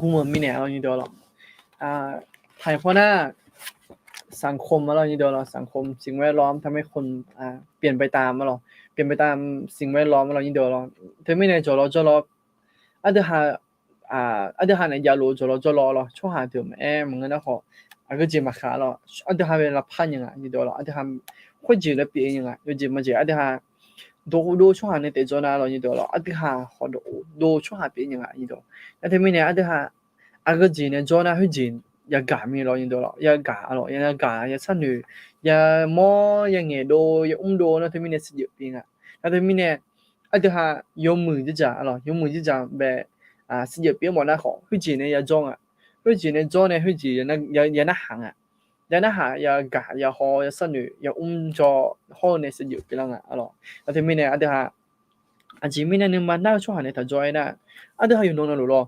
กูมันมีเนี่ยเรานี่เดียวหรอถ่ายเพราะหน้าสังคมมาเรานี่เดียวหรอสังคมสิ่งแวดล้อมทำให้คนเปลี่ยนไปตามมาหรอเปลี่ยนไปตามสิ่งแวดล้อมมาเรานี่เดียวหรอเธอไม่เนี่ยจอรออันเดอร์ฮาอันเดอร์ฮาเนี่ยยาโลจอรอหรอช่วงหาเถอะแม่มึงนะขออันก็เจมาขาหรออันเดอร์ฮาเป็นรับพันยังไงนี่เดียวหรออันเดอร์ฮา会จี了别人啊，有จีมาจีอันเดอร์ฮาdoช่วงหาในเตจอนาเรานี่เดียวหรออันเดอร์ฮาขอdoช่วงหา别人啊นี่เดียวอันเธอไม่เนี่ยอันเดอร์ฮาอันก็จีเนี่ยจอนาให้จียากามีเรานี่เดียวหรอยากาหรอยากายาสั้นอยู่ยามอยางเงี้ยโดยโดนะเธอไม่เนี่ยสิเยอะเพียงอ่ะอันเธอไม่เนี่ยอันเดอร์ฮายมือจะจ่าหรอยมือจะจ่าแบบสิเยอะเพียงหมดนะขอให้จีเนี่ยยาจงอ่ะให้จีเนี่ยจอเนี่ยให้จียาหน้าหางอ่ะยาหน้าหางยากายาหอยาสั้นอยู่ยาจอหอเนี่ยสิเยอะเพียงอ่ะหรออันเธอไม่เนี่ยอันเดอร์ฮาอันจีไม่เนี่ยนึกมันน่าช่วงหาเนี่ยถ้าจอยนะอันเดอร์ฮาอยู่โน่นน่ะหรอ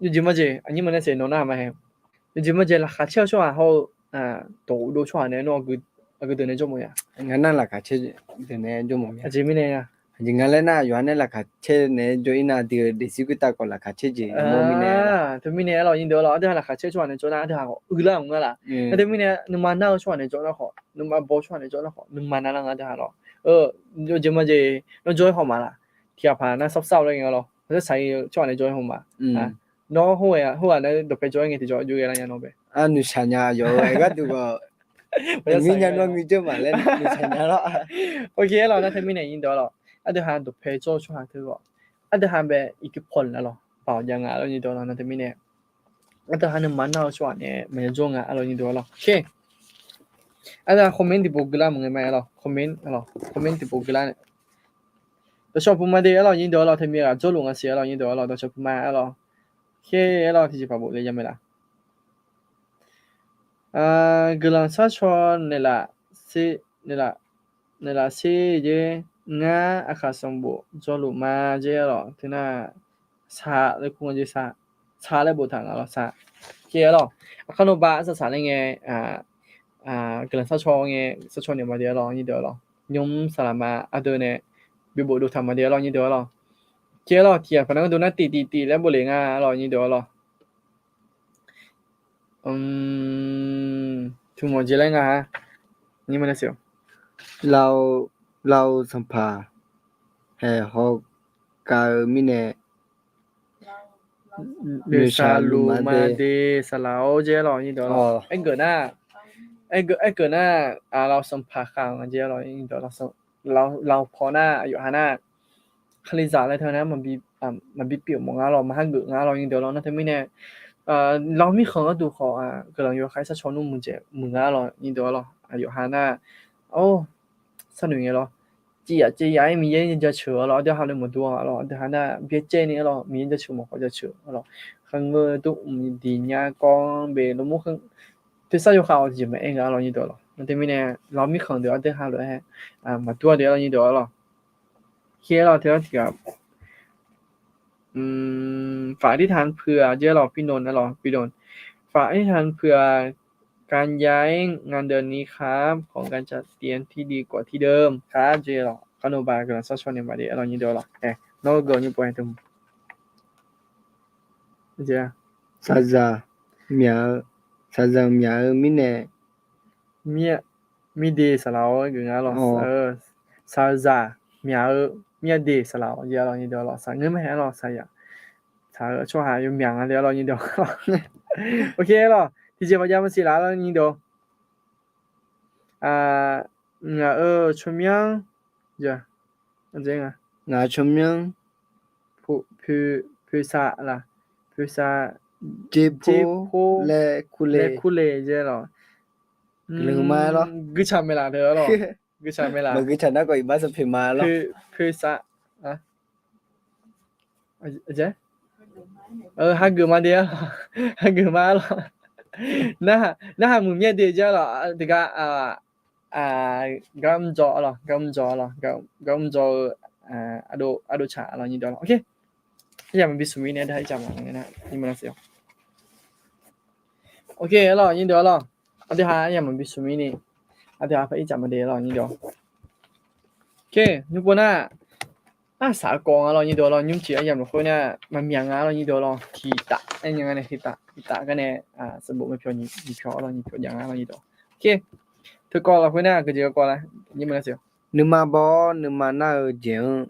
อยู่จีมาจีอันนี้มันเนี่ยเสียโน่นน่ะมาเห็นอยู่จีมาจีละขาเชี่ยวช่วงหาdoช่วงหาเนี่ยเนาะก็เดินในจมูกอ่ะငါနာလာခါချေတဲ့နေကြုံမမြ อันจีไม่เนี่ย ဒီငါလည်းနာရွာနဲ့လာခါချေနေကြိုင်းနာဒီစီကွတာကောလာခါချေကြီးမောမီနေ เธอมีเนี่ยเรายินเดียวเราอันเดียวละขาเชื่อช่วงในจอนะอันเดียวเขาละมึงละแต่เธอมีเนี่ยนึกมันน่าช่วงในจอนะเขานึกมันบ่ช่วงในจอนะเขานึกมันน่าละอันเดียวเราอยู่จีมาจีเราจอยเขามาละที่ผ่านน่ะซับๆเลยงั้นเราจะใส่ช่วงในจอยเขามาน้องหัวเนี่ยดอกไปจอยไงที่จอยอยู่กันยังน้องไป အာနုချညာရောအဲ့ကသူကမင်းညာတော့ငီကြမှာလဲနုချညာတော့ โอเคเรานะเธอมีเนี่ยยินเดียวเราอันเดียวดอกไปจอยช่วงเธอก็อันเดียวแบบอีกผลแล้วเราเปล่ายังไงเรายินเดียวเรานะเธอมีเนี่ยอันเดียวนึกมันน่าช่วงเนี่ยมันจะจงอ่ะเรายินเดียวเราโอเคอันเดียวคอมเมนต์ที่บอกกันละมึงไงเราคอมเมนต์ที่บอกกันละเนี่ยแต่ชอบพูดมาเดี๋ยวเรายินเดียวเราเธอมีอะไรจอลงอ่ะเสียเรายินเดียวเราแต่ชอบพูดมาเราโอเคเราที่จะพาบอกเลยยังไม่ละกำลังซักชวนนี่ละสินี่ละสิเจงาอาคาสมบูจอลุมาเจเราที่น่าซาเลยคงจะซาเลยบุตรเราซาโอเคเราขนมบ้าสสารยังไงกำลังซักชวนไงซักชวนเนี่ยมาเดี๋ยวเรานี่เดี๋ยวเรายมสลามาเดินเนี่ยบิบุดูทำมาเดี๋ยวเรานี่เดี๋ยวเราโอเคเราเทียบพนักงานดูน่าตีแล้วบุเรงเรานี่เดี๋ยวเราทุกโมจิเลยนะฮะนี่มันเสียว เราสัมภาฮอกกามิเน เดซาลูมาเดสลาวเจเรานี่เดี๋ยวเราไอ้เกิดหน้าเราสัมภาข่าวกันเจเรานี่เดี๋ยวเราพอหน้าอยู่หาหน้าคลิสาอะไรเท่านั้นมันบิเปี่ยวมองเรามาหักเกิดงาเรานี่เดี๋ยวเราน่าจะไม่แน่เรามีของก็ดูขอกำลังอยู่ใครสักชนนุ่มมือเจ็บมือเรานี่เดี๋ยวเราอยู่หาหน้าโอ้สนุกไงเราจี呀มีเย็นจะเชื่อเราเดี๋ยวหาเรื่องมาดูเราเดี๋ยวหาหน้าเบี้ยเจนี่เรามีเย็นจะเชื่อมั้งเขาจะเชื่อเราข้างเงอตุ้มดีเนี่ยกองเบลมุข้างที่สักอยู่ข่าวจีมาเองเรานี่เดี๋ยวเรานั่นที่ไม่แน่เรามีของเดี๋ยวเดี๋ยวหาเลยฮะมาตัวเดี๋ยวเรานี่เดี๋ยวเราเคียเราเท่าที่กับฝากที่ทานเผื่อเจ้าเราพี่นนท์นะหรอพี่นนท์ฝากที่ทานเผื่อการย้ายงานเดือนนี้ครับของการจัดเตรียมที่ดีกว่าที่เดิมครับเจ้าเราขนมบาร์กันซัชชอนเนี่ยมาดีเรานี่เดียวหรอน้องก็ยังปล่อยตุ้มเจ้า ซาซาเมียมิเน มีดีสลาวกันงั้นหรอซาซามีดีสลาวเจ้าเรานี่เดียวหรอสั่งเงินไม่ให้หรอใส่อะช่วงหาอยู่เมียง啊，聊你聊，OK 了，第几把节目是来了你聊，出名，呀，这个， ငါချုံမြန်း 菩萨啦，菩萨 ဂျေဖိုလဲခုလေ 来苦嘞这了，个啥没啦的了，个啥没啦 မ，ကိချနာကိုဘာစဖေမာလော 菩萨啊，这。hai người mà đi hai người mà lo na một miếng đi chứ là thì gam cho ado chả là như đó ok bây giờ mình biết số này để chậm lại cái này nhưng mà nó sao ok rồi như đó rồi ở đây hai giờ mình biết số này ở đây phải chậm mà để rồi như đó ok như bữa na 那啥光啊咯，你多咯，你们姐也不会呢，蛮面啊咯，你多咯，提大，哎，你看呢提大个呢啊，是不没票你票咯，你票样啊咯，你多，OK，他过了会呢，个这个过来，你们那时候， numa bo numa na jeng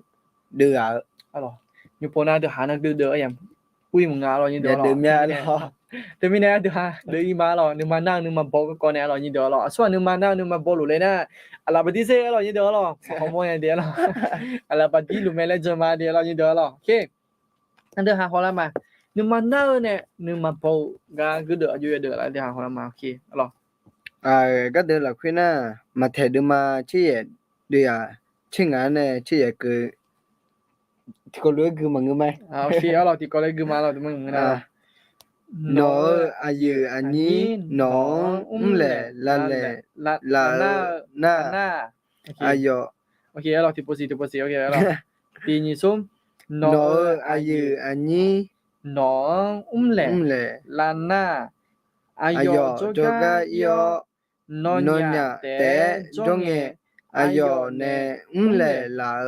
đưa ở 啊咯，你波那就喊那个的哎呀，贵么啊咯，你多 ya 咯， đưa 对 mya 不 lo 对？对不对？对哈，对伊妈咯，你妈那你妈包个过来咯，你多咯，说你妈那你妈包路来呢，阿拉不地噻咯，你多咯，好么样的咯，阿拉不地路没来这嘛的咯，你多咯，OK。anh đưa hàng hóa làm mà nhưng mà nơ nè nhưng mà bầu ga cứ đỡ dưới đỡ lại đưa hàng hóa làm mà ok rồi à cái đưa là khuyên à mà thề đưa mà chỉ là đưa à chỉ ngã này chỉ là cứ thì có lối cứ mà ngư mày ok rồi thì có lấy gửi rồi tụi mình cái nào à nó à dư à nhí nó lẹ là lẹ là là na na à ok yo ok rồi thì posi ok rồi thì nhìn xuống nó à dư à nhí nó lẹ lẹ là na à ayo yo cho joga ga yo nó nó nhà nhà té té cho cho nghe nghe ayo ayo nè nè lẹ là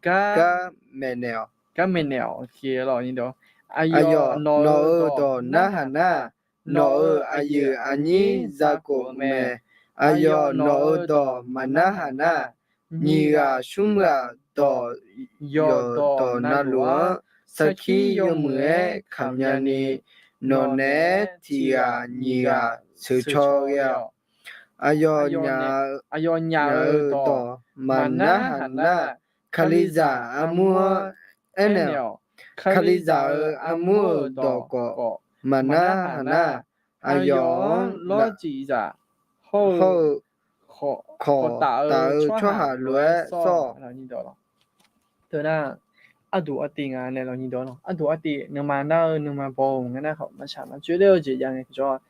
ga ga mẹ nèo cái mình nèo kia rồi như đó ayo ayo nó nó đó to na na hà hana nó nó ayo ayu ani ani za za của ko mẹ me ayo ayo nó nó đó to mà na mana hà hana na ni ga shum ga đó to yo yo đó to na na lúa lúa sakhi sakhi yo yo mue mue kham kham ya ya ni ni nó no nè ne ti ga ni ga su sự cho cho ya yo ayo ayo nè nya ayo nhà nya đó to mà na mana hà hana na khaliza khaliza amu enel enel khaliza khaliza amu đó do ko có mà na mana hà hana ayo ayon lo là chỉ ra hậu hậu khó khó khổ tạo tạo cho cho hà hà lúa lúa so so là như đó thế là à đủ à tiền à này là như đó à đủ à tiền nhưng mà bầu cái này họ mà chả mà绝对是样的就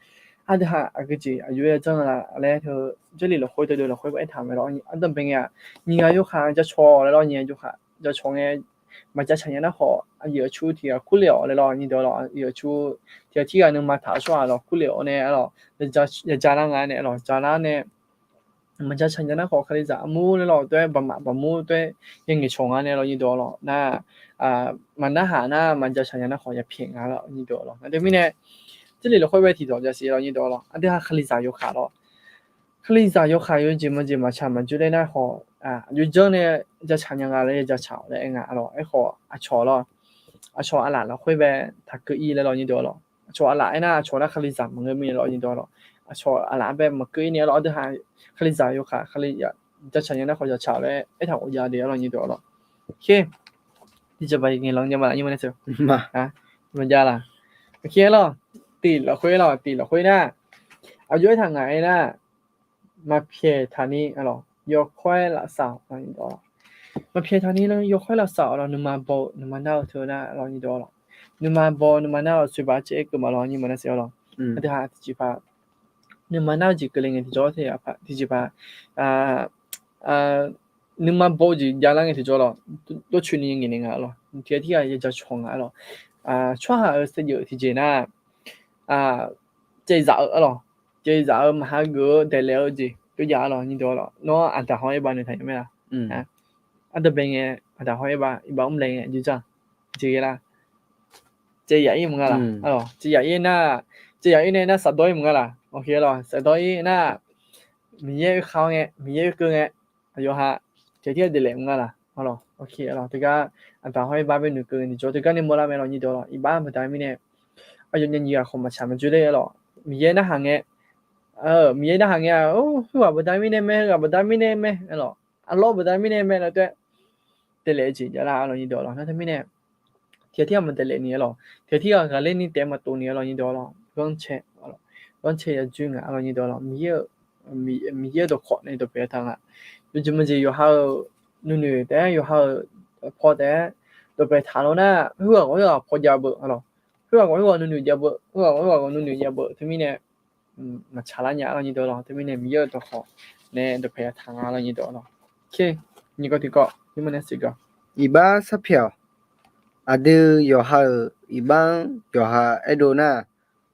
啊的哈啊个字啊有点正啦来头这里了会的了会不会谈的了你啊等边呀你啊有看这错了你就看这错的mà cha chẳng nó họ giờ chú thì cú liệu này lo như đó là giờ chú thì thì anh mà thả xuống là cú liệu này là giờ cha năng anh này là cha năng này mà cha chẳng nó họ cái gì mua này là tôi bằng mua tôi những cái chồng anh này là như đó là na à mà nó hà na mà cha chẳng nó họจะ便宜了như đó là那对面呢这里的会不会提早就是了như đó là à đây là cái gì有卡了khaliza yo khayo jima chama jule na ho à yu jo ne ja chanya nga le ja chao le nga lo ai ho a cho lo a cho ala lo hoi be ta ke yi le lo ni do lo cho ala ai na cho na khaliza mo nge mi lo ni do lo a cho ala be mo ke ni lo de ha khaliza yo kha khaliza ja chanya na ho ja chao le ai ta o ya de lo ni do lo okay đi cho bài nghe lòng nhưng mà như thế mà à mình ra là okay lo tỷ là khuê na ở dưới thằng này na มาเพียทานี้อะไรยกค่อยละสาวอะไรนี่ดอมาเพียทานี้แล้วยกค่อยละสาวเราหนึ่งมาโบหนึ่งมาหน้าเธอหน้าเรานี่ดอหรอหนึ่งมาโบหนึ่งมาหน้าสุบาเจ๊ก็มาลองนี่มันน่ะเสียหรอที่หาที่จีบหนึ่งมาหน้าจีก็เลยไงที่จอที่อ่ะที่จีบอ่าหนึ่งมาโบจียาลังไงที่จอหรอตัวชุนี่ยังไงเนี่ยหรอที่อ่ะจะชงอ่ะหรอช่วงหาเสียเยอะที่เจน่าเจ๊สาวหรอเจ๊สาวมาหาเกอแต่แล้วจี cái giá rồi như đó là nó anh ta hỏi bạn này thấy mấy à anh ta bên nghe anh ta hỏi bạn ông lên nghe chứ sao chỉ là chỉ vậy mà là chỉ vậy na chỉ vậy này nó sắp đôi mà là ok rồi sắp đôi na mình nhớ khao nghe mình nhớ cơ nghe rồi ha chỉ thiết để làm là rồi ok rồi thì cái anh ta hỏi bạn bên nữ cơ thì cho thì cái này mua làm rồi như đó là bạn phải tại mình nè ở những gì không mà chạm chứ đấy rồi mình nhớ nó hàng ngheมีได้hàng nhà ôว่าบดามิเนเมก็บดามิเนเมအဲ့လိုအလောဘဒာမိနေမဲတော့တဲ့လေချင်ကြလားအဲ့လိုညီတော်လားနော်သမီးနဲ့铁မတယ်လေနေလော铁ကလည်းနေတဲမတူနေလောညီတော်လားကွန်ချေအဲ့လိုကွန်ချေရကျွန်းအဲ့လိုညီတော်လားမီရတော့ခေါ်နေတော့ပဲထားက요즘은有好女的有好婆的တော့ပဲထားလို့นะ我要婆家不အဲ့လို我女家不我女家不သမီးနဲ့mà chả là nhã là như đó rồi, thế mình bây giờ tôi họ nè được phải thằng là như đó rồi, ok, như có thì có, nhưng mà nó sẽ có, iba sa phiao adu yo ha ibang yo ha edona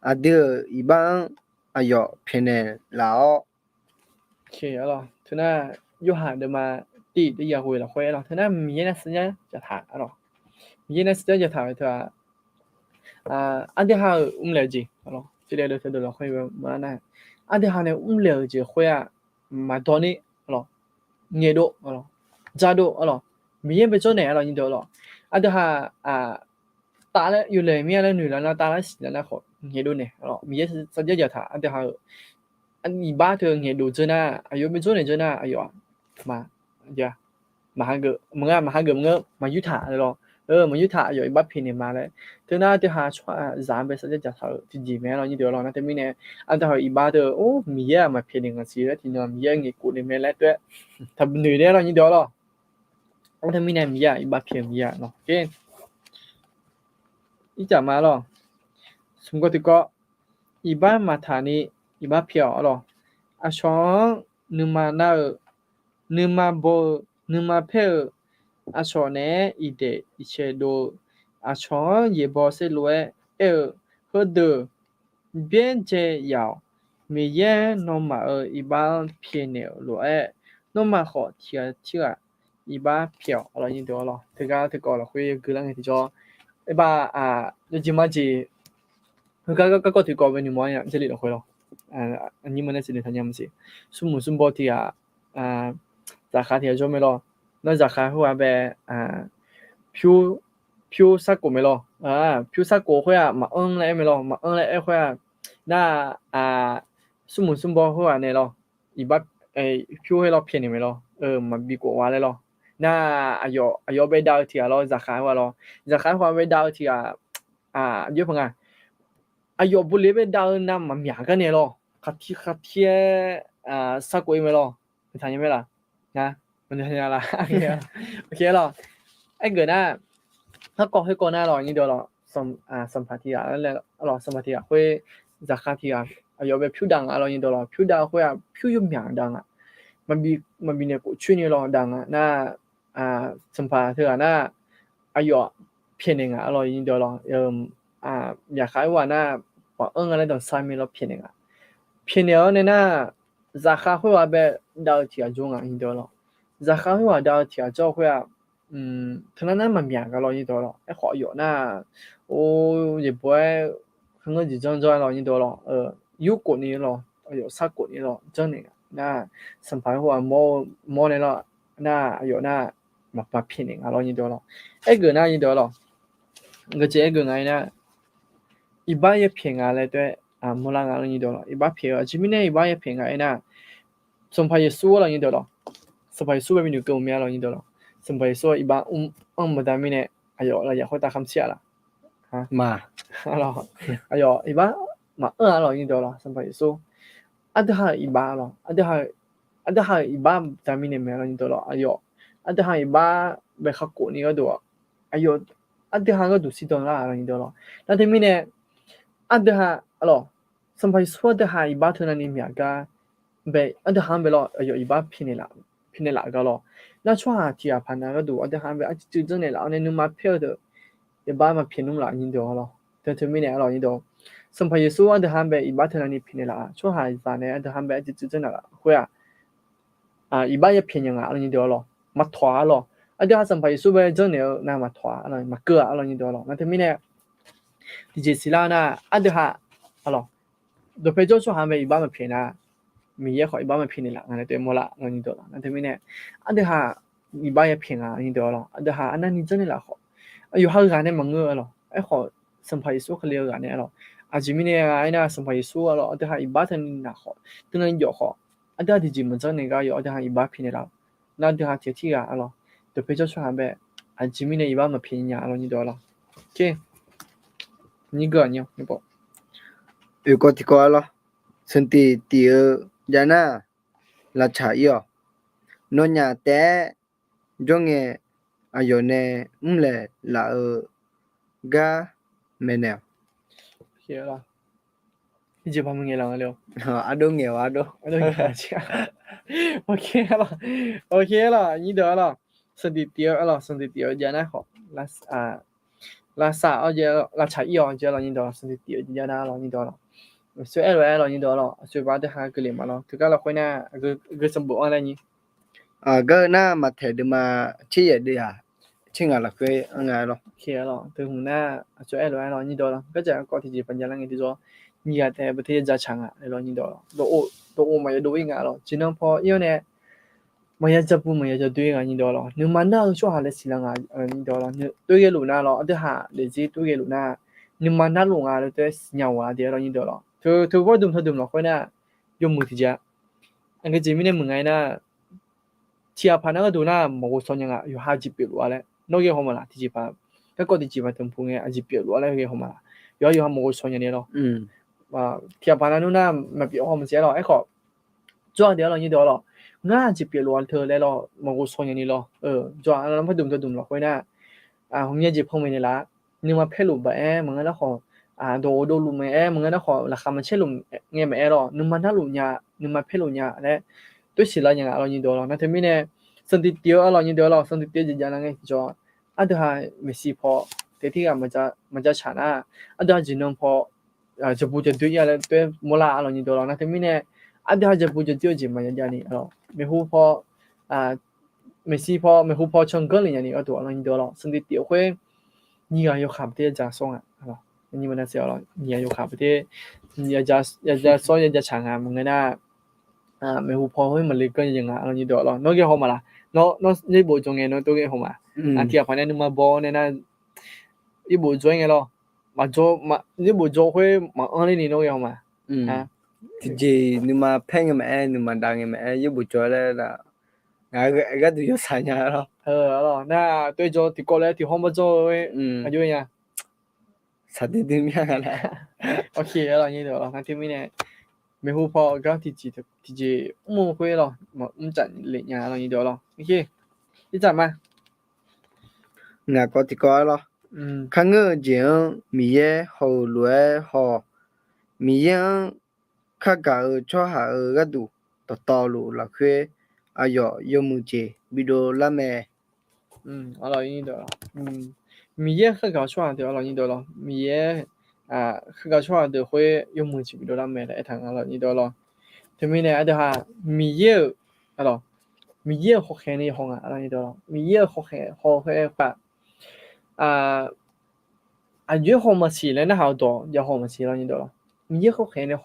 adu ibang ayo phene lao ok rồi, thế là yêu hàng được mà 地的也会了会了，他那米呢时间就他了，米呢时间就他他阿迪哈来着了，这里头他都了会嘛那，阿迪哈呢来着会啊，嘛多呢了，年度了，加度了，米也不做呢了，你都了，阿迪哈打了有来面了女人了，打了死人了好，年度呢了，米也是直接就他阿迪哈。anh đi ba thường nghe đủ chưa na ayo bên chỗ này chưa na ayo mà dạ mà hai người mà dứt thả rồi mà dứt thả rồi bắt pin này mà đấy thế na thì hà chua giảm về sẽ chặt thở thì gì mẹ nó như điều đó nó thế mình nè anh ta hỏi ba thường ô mì à mà pin này cái gì đấy thì nó mì nghe cụ này mẹ lấy đấy thật nữ đấy nó như điều đó anh thế mình nè mì à ba pin mì à nó ok ít chả mà lo xung quanh thì có ba mà thả này ba phiểu rồi à chó nương mà nào nương mà bò nương mà phèo à chó nè ít để ít chế đồ à chó ye bò sẽ lùi hơi đỡ biến chế yào mình ye nó mà ít ba phiền nhiều lùi nó mà họ thiệt ít ba phiểu rồi như đó rồi thực ra thì gọi là khuya cứ là người thì cho ba chỉ mà chỉ cái thì gọi về nhiều món vậy, chỉ là khuya rồi anh nhưng mà nó chỉ là thành nhầm gì sum bò thì giá cả thì cho mấy lo nó giá cả hoa về phiếu sắc của mấy lo phiếu sắc của hoa mà lại mấy lo mà lại hoa na sum bò hoa này lo ibat phiếu hay lo phiền này mấy lo mà bị của hoa này lo na ayo bây đào thì lo giá cả hoa lo giá cả hoa bây đào thì như thế nào ayo bù lê bây đào nam mà miếng cái này lo khát thiê sắc của mấy lo thành như vậy là nha mình thấy là ok rồi anh gửi naถ้าก็ให้ก่อนหน้าเราอย่างนี้เดียวเราสัมผัสที่แล้วเราสัมผัสที่会ราคาที่เอาไปผิวดังเราอย่างนี้เดียวเราผิวดัง会ผิวยุ่งยากดังมันมีเนี่ยกูช่วยเนี่ยเราดังน่าสัมผัสที่น่าอายุเพียงหนึ่งเราอย่างนี้เดียวเราอยากขายว่าน่าว่าอะไรต่างสายมีเราเพียงหนึ่งเพียงเดียวเนี่ยน่าราคา会ว่าแบบดาวที่จงอย่างนี้เดียวเราราคา会ว่าดาวที่จะ会可能那么面个老你多了，好有那也不会很多几张赚老你多了，有过年了，有啥过年了，真的那上班话冇的了，那有那嘛便宜啊老你多了，一个那你多了，个这个呢，一般也便宜来对冇那个你多了，一般便宜，这边呢一般也便宜那，上班也少了你多了，上班少外面就够面了你多了。สมัย说一般没得咩呢哎呦了也会打看起了嘛了哎呦一般嘛了你多了สมัย说这哈一般了这哈一般得咩呢没了你多了哎呦这哈一般被黑过你个多哎呦这哈个都是多了你多了那对咩呢这哈了สมัย说这哈一般头那你面个被这哈被了哎呦一般便宜了个了那创ที่พันก็ดูอันที่หาแบบจืดๆเนี่ยแล้วในนึงมาเพียวเด้อบ้านมาเพียนนุ่มหลายยินดีแล้วแต่ถึงไม่เนี่ยเรายินดีสมัยสู้อันที่หาแบบอีบ้านเท่านั้นนี่เพียนละช่วงหาจานเนี่ยอันที่หาแบบจืดๆเนี่ยละคุยอีบ้านยังเพียนยังเรายินดีแล้วมาถวายแล้วอันที่หาสมัยสู้แบบเจ้าเนี่ยน่ามาถวายอะไรมาเกลือเรายินดีแล้วนั่นถึงไม่เนี่ยที่เจสิลาน่ะอันที่หาอะไรโดยเฉพาะช่วงหาแบบอีบ้านมาเพียนนะมีเยอะขออีบ้านมาเพียนละงั้นตัวโมละเรายินดีแล้วนั่นถึงไม่เนี่ยอันที่หา一般也平你得了，那你真的来好，有好干的忙了，好，生怕一说可了干的了，这边呢那生怕一说了，一般人那好，等人要好，这基本上那个要一般平的了，那铁铁了，就配着穿呗，这边呢一般没平了，你得了，OK，你不，有个地方了，身体第二家呢，拉茶药，诺亚的。Jonge ayone umle la ga menel. OK 了，一直把门给啷了。ado nghe ado. OK 了，你得了，身体第二家呢好，拉萨而且拉茶药而且了你得了，身体第二家呢了你得了。所以了你得了，所以把这还给你嘛了，这个了回呢个什么安了你？ ก็น่ามาเถดมาชี้เดียชิงอะไรก็งานหรอเคหรอถึงหน้าช่วยอะไรหรอนี่ดอลก็จะก็ที่จีปัญญาลังที่จะนี่ก็แต่ประเทศจะช่างอ่ะหรอนี่ดอลโอ้มาจะดูอีกอ่ะหรอจีนังพอเยอะเนี่ยมาจะพูดมาจะด้วยกันนี่ดอลนึกมันน่าช่วยหาเลยสิลังอ่ะนี่ดอลนึกด้วยกันลูน่าหรอเดี๋ยวหาเดี๋ยวจีด้วยกันลูน่านึกมันน่าลงอ่ะแล้วตัวสิ่งว่าเดี๋ยวหรอนี่ดอลถือว่าดุมหรอกคนน่ะยมมือที่จะอันก็จีไม่ได้มึงไงน่ะที่อาพานักดูน่ะมองส่วนยังอ่ะอยู่หาจีบอยู่อะไรนอกจากเขามาละที่จีพา ก็ดีจีมาถึงพูงเงี้ยอาจจะเปลี่ยนรู้อะไรเงี้ยเข้ามาอยู่หาโมกุส่วนอย่างนี้เนาะที่บ้านนั้นน่ะไม่เปลี่ยนเขาไม่เสียหรอกไอ้ขอจ้างเดียวเรานี่เดียวหรอกง่ายจะเปลี่ยนรู้เธอแล้วหรอโมกุส่วนอย่างนี้หรอจ้างแล้วพอดุมหรอกไว้น่ะผมยังจีพงไม่ได้ละนึกว่าเพลุบเอ้มึงงั้นแล้วขอโดลุมเอ้มึงงั้นแล้วขอราคามันเช่ลุมเงี้ยไม่หรอนึกมันน่าลุมเนี่ยนึกมันเพลุเนี่ยแล้วตัวสิละอย่างเรานี่เดียวหรอกนั่นถึงไม่เนี่ยสันติเดียวเรานี่เดียวหรอกสันติเดียวจะยังไงจ้า อันเดียวไม่สิพอแต่ที่ก็มันจะชนะอันเดียวจีนงพอจะพูดจะด้วยอะไรด้วยมูลอะไรนี่ตัวเรานะแต่ไม่เนี่ยอันเดียวจะพูดจะด้วยจีมันอย่างนี้เราไม่ฮู้พอไม่สิพอไม่ฮู้พอชงกันเลยอย่างนี้ตัวเรานี่ตัวเราซึ่งที่เดียวคุยนี่ก็有ขาประเทศจะส่งอ่ะเรานี่มันน่าเสียเรานี่有ขาประเทศนี่จะส่งจะช่างอ่ะมึงไงนะไม่ฮู้พอเฮ้ยมันเลยก็ยังไงเรานี่ตัวเรานอกจากเขามาละนอกนี่บุจงเงินนอกตัวเองเขามา ที่ผ่านเนี่ยมาบอกเนี่ยนะ一部做嘅咯，一部做會安尼都有嘛，ที่นี่มาเพ่งแม่นี่มาดังแม่ยุบจ่อเลยล่ะก็ดูอยู่สัญญาหรอ咯，那對咗啲過嚟啲項目做嘅，係點樣สัตว์ที่มีอะไร ？OK 咯，呢度咯，那啲咩呢？ไม่ฮู้พอก็ที่จีมั่วคุย咯，唔จัดเลี้ยง咯呢度咯，OK，你จัดมา งาก็ที่ก็หรอข้างเงยจีนมีเย่หัวรวยหัวมีเย่ข้ากาชัวหาก็ดูต่อลูหลักคืออายอยมุจีบิโดละแม่我老呢度咯，มีเยอะข้า搞错เดี๋ยวเรานี่度咯，มีเยอะข้า搞错เดี๋ยว會有門前邊度啦咩咧？一堂我老呢度咯，聽咩呢？一度哈มีเยอะ咯，มีเยอะ學起呢行啊，เรา呢度咯，มีเยอะ學法越學乜事咧？那好多要學乜事เรา呢度咯，มีเยอะ學起呢學